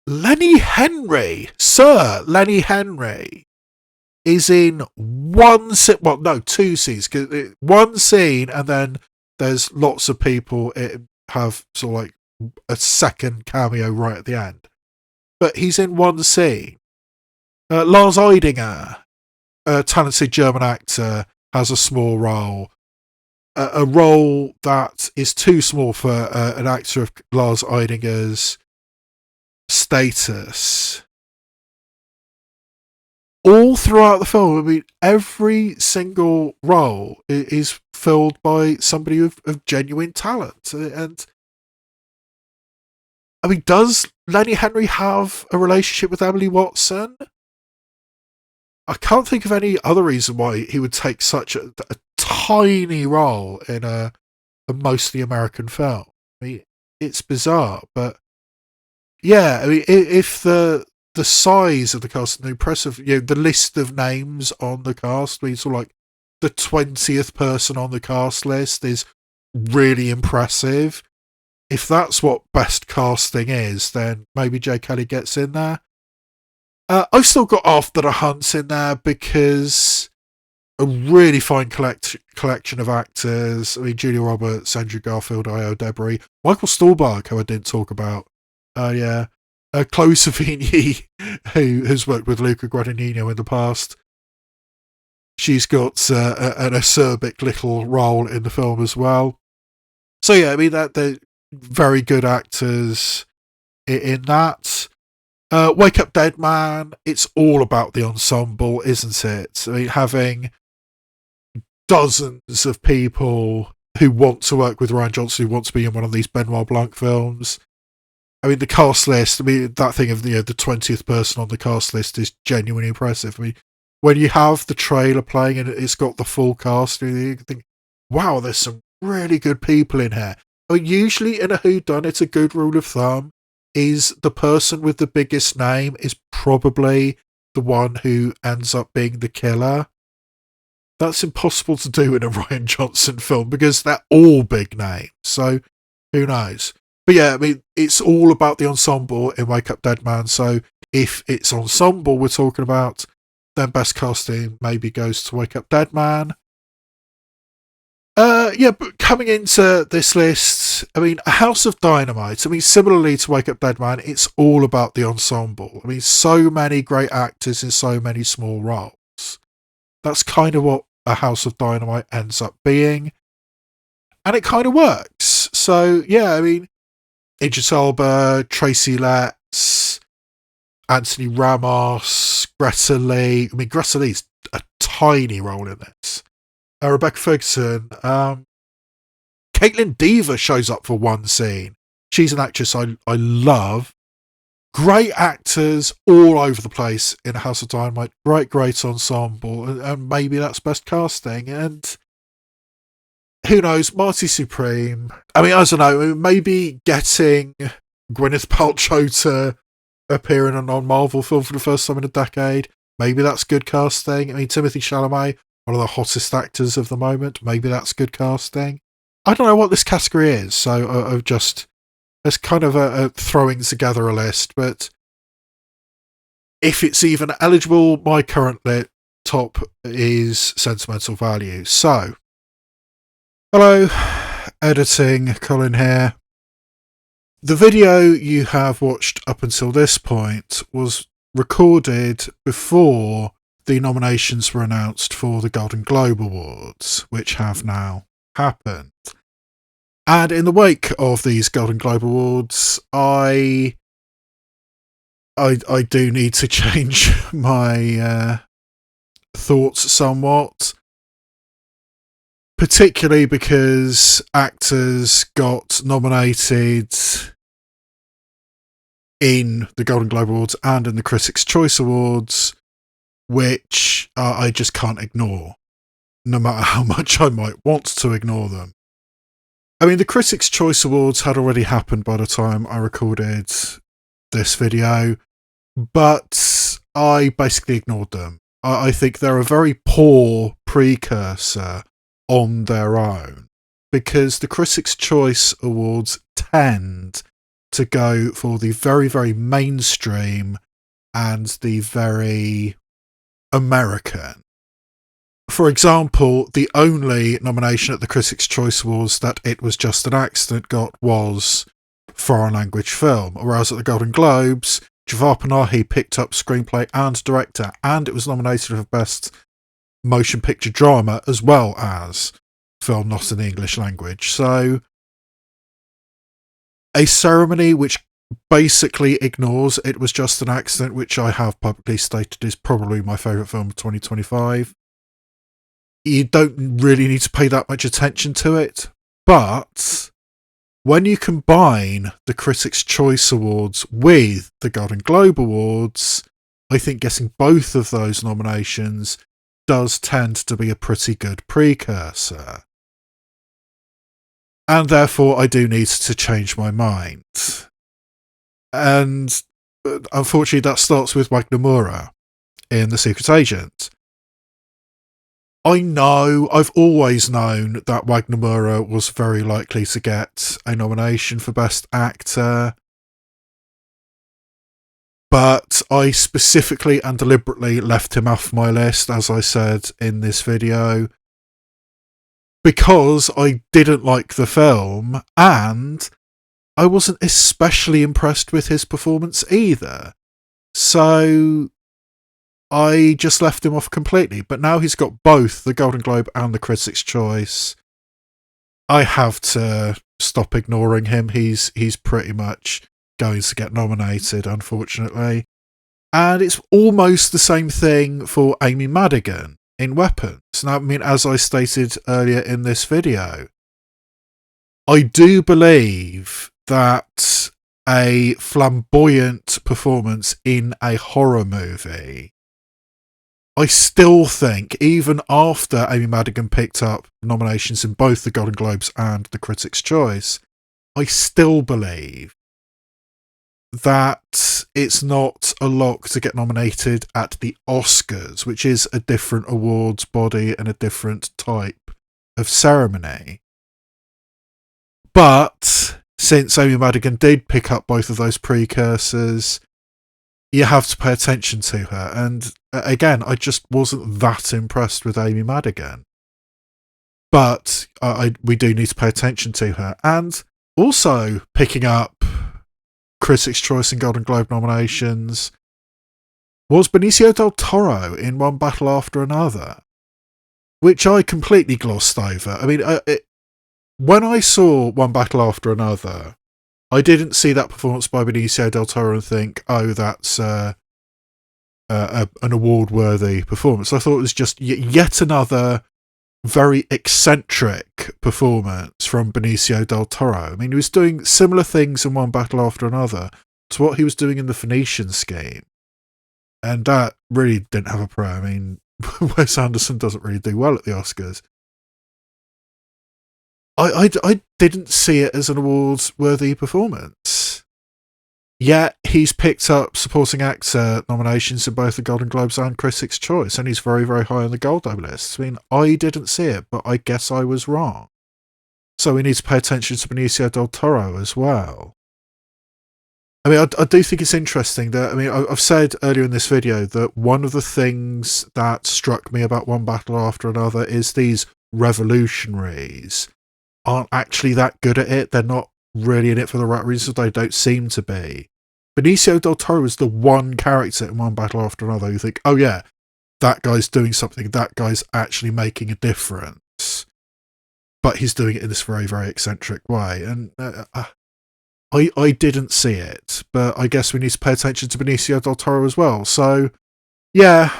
Lenny Henry, Sir Lenny Henry, is in two scenes. One scene, and then there's lots of people have sort of like a second cameo right at the end. But he's in one scene. Lars Eidinger, a talented German actor, has a small role. A role that is too small for an actor of Lars Eidinger's status. All throughout the film, I mean, every single role is filled by somebody of genuine talent. And I mean, does Lenny Henry have a relationship with Emily Watson? I can't think of any other reason why he would take such a tiny role in a mostly American film. I mean, it's bizarre, but yeah, I mean, if the size of the cast and the impressive, the list of names on the cast, sort of like the 20th person on the cast list is really impressive. if that's what best casting is, then maybe Jay Kelly gets in there. I've still got After the Hunt in there because a really fine collection of actors. I mean, Julia Roberts, Andrew Garfield, Io Debris, Michael Stuhlbarg, who I didn't talk about. Yeah. Chloe Sevigny, who has worked with Luca Guadagnino in the past. She's got an acerbic little role in the film as well. So yeah, I mean, they're very good actors in that. Wake Up Dead Man, it's all about the ensemble, isn't it? I mean, having dozens of people who want to work with Ryan Johnson, who want to be in one of these Benoit Blanc films. I mean, the cast list, I mean, that thing of the 20th person on the cast list is genuinely impressive. I mean, when you have the trailer playing and it's got the full cast, you think, wow, there's some really good people in here. I mean, usually in a whodunit, a good rule of thumb is the person with the biggest name is probably the one who ends up being the killer. That's impossible to do in a Ryan Johnson film because they're all big names. So who knows? But yeah, I mean, it's all about the ensemble in Wake Up Dead Man. So if it's ensemble we're talking about, then best casting maybe goes to Wake Up Dead Man. Yeah, but coming into this list, I mean, A House of Dynamite, I mean, similarly to Wake Up Dead Man, it's all about the ensemble. I mean, so many great actors in so many small roles. That's kind of what A House of Dynamite ends up being. And it kind of works. So, yeah, I mean, Idris Elba, Tracy Letts, Anthony Ramos, Greta Lee. I mean, Greta Lee's a tiny role in this. Rebecca Ferguson. Caitlin Dever shows up for one scene. She's an actress I love. Great actors all over the place in House of Dynamite. Great ensemble. And maybe that's best casting. And who knows, Marty Supreme. I mean, I don't know, maybe getting Gwyneth Paltrow to appear in a non-Marvel film for the first time in a decade. Maybe that's good casting. I mean, Timothée Chalamet, one of the hottest actors of the moment. Maybe that's good casting. I don't know what this category is, so I've just... It's kind of a throwing together a list, but if it's even eligible, my current top is Sentimental Value. So, hello, editing, Colin here. The video you have watched up until this point was recorded before the nominations were announced for the Golden Globe Awards, which have now happened. And in the wake of these Golden Globe Awards, I do need to change my thoughts somewhat. Particularly because actors got nominated in the Golden Globe Awards and in the Critics' Choice Awards, which I just can't ignore, no matter how much I might want to ignore them. I mean, the Critics' Choice Awards had already happened by the time I recorded this video, but I basically ignored them. I think they're a very poor precursor on their own, because the Critics' Choice Awards tend to go for the very, very mainstream and the very American. For example, the only nomination at the Critics' Choice Awards that It Was Just an Accident got was foreign language film, whereas at the Golden Globes, Javad Panahi picked up screenplay and director, and it was nominated for Best Motion Picture Drama as well as film not in the English language. So, a ceremony which basically ignores It Was Just an Accident, which I have publicly stated is probably my favourite film of 2025. You don't really need to pay that much attention to it, but when you combine the Critics' Choice Awards with the Golden Globe Awards, I think getting both of those nominations does tend to be a pretty good precursor. And therefore I do need to change my mind. And unfortunately that starts with Wagner Moura in The Secret Agent. I know, I've always known that Wagnamura was very likely to get a nomination for Best Actor, but I specifically and deliberately left him off my list, as I said in this video, because I didn't like the film, and I wasn't especially impressed with his performance either. So I just left him off completely. But now he's got both the Golden Globe and the Critics' Choice. I have to stop ignoring him. He's pretty much going to get nominated, unfortunately. And it's almost the same thing for Amy Madigan in Weapons. Now, I mean, as I stated earlier in this video, I do believe that a flamboyant performance in a horror movie, I still think, even after Amy Madigan picked up nominations in both the Golden Globes and the Critics' Choice, I still believe that it's not a lock to get nominated at the Oscars, which is a different awards body and a different type of ceremony. But since Amy Madigan did pick up both of those precursors, you have to pay attention to her. And again, I just wasn't that impressed with Amy Madigan. But we do need to pay attention to her. And also picking up Critics' Choice and Golden Globe nominations was Benicio del Toro in One Battle After Another, which I completely glossed over. I mean, when I saw One Battle After Another, I didn't see that performance by Benicio del Toro and think, oh, that's an award-worthy performance. I thought it was just yet another very eccentric performance from Benicio del Toro. I mean, he was doing similar things in One Battle After Another to what he was doing in the Phoenician Scheme. And that really didn't have a pro. I mean, Wes Anderson doesn't really do well at the Oscars. I didn't see it as an awards-worthy performance. Yet he's picked up supporting actor nominations in both the Golden Globes and Critics' Choice, and he's very, very high on the Golden Globe list. I mean, I didn't see it, but I guess I was wrong. So we need to pay attention to Benicio del Toro as well. I mean, I do think it's interesting that, I mean, I've said earlier in this video that one of the things that struck me about One Battle After Another is these revolutionaries aren't actually that good at it. They're not really in it for the right reasons. They don't seem to be. Benicio del Toro is the one character in One Battle After Another you think, oh yeah, that guy's doing something, that guy's actually making a difference. But he's doing it in this very, very eccentric way. And I didn't see it, but I guess we need to pay attention to Benicio del Toro as well. So, yeah,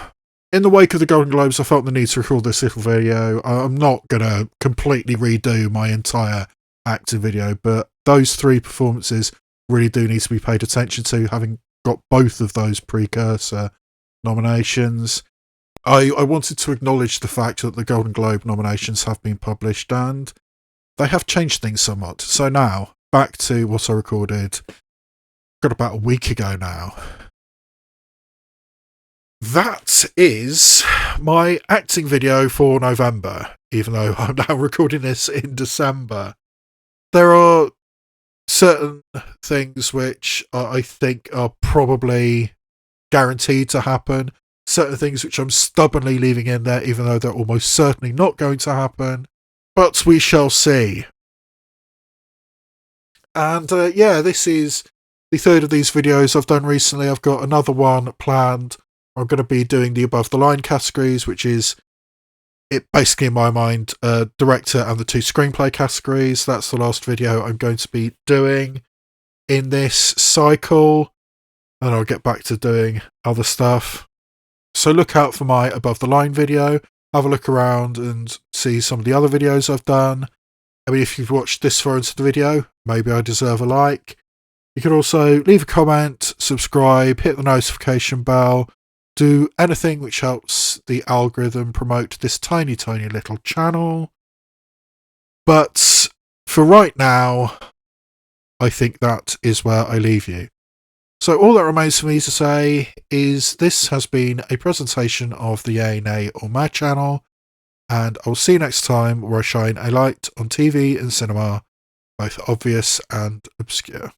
in the wake of the Golden Globes, I felt the need to record this little video. I'm not going to completely redo my entire acting video, but those three performances really do need to be paid attention to, having got both of those precursor nominations. I wanted to acknowledge the fact that the Golden Globe nominations have been published and they have changed things somewhat. So now, back to what I recorded, got about a week ago now. That is my acting video for November, even though I'm now recording this in December. There are certain things which I think are probably guaranteed to happen, certain things which I'm stubbornly leaving in there, even though they're almost certainly not going to happen, but we shall see. And yeah, this is the third of these videos I've done recently. I've got another one planned. I'm going to be doing the above the line categories, which is it basically in my mind, director and the two screenplay categories. That's the last video I'm going to be doing in this cycle. And I'll get back to doing other stuff. So look out for my above the line video. Have a look around and see some of the other videos I've done. I mean, if you've watched this far into the video, maybe I deserve a like. You can also leave a comment, subscribe, hit the notification bell, do anything which helps the algorithm promote this tiny, tiny little channel. But for right now, I think that is where I leave you. So all that remains for me to say is this has been a presentation of the Yay, Nay or Mad channel. and I'll see you next time where I shine a light on TV and cinema, both obvious and obscure.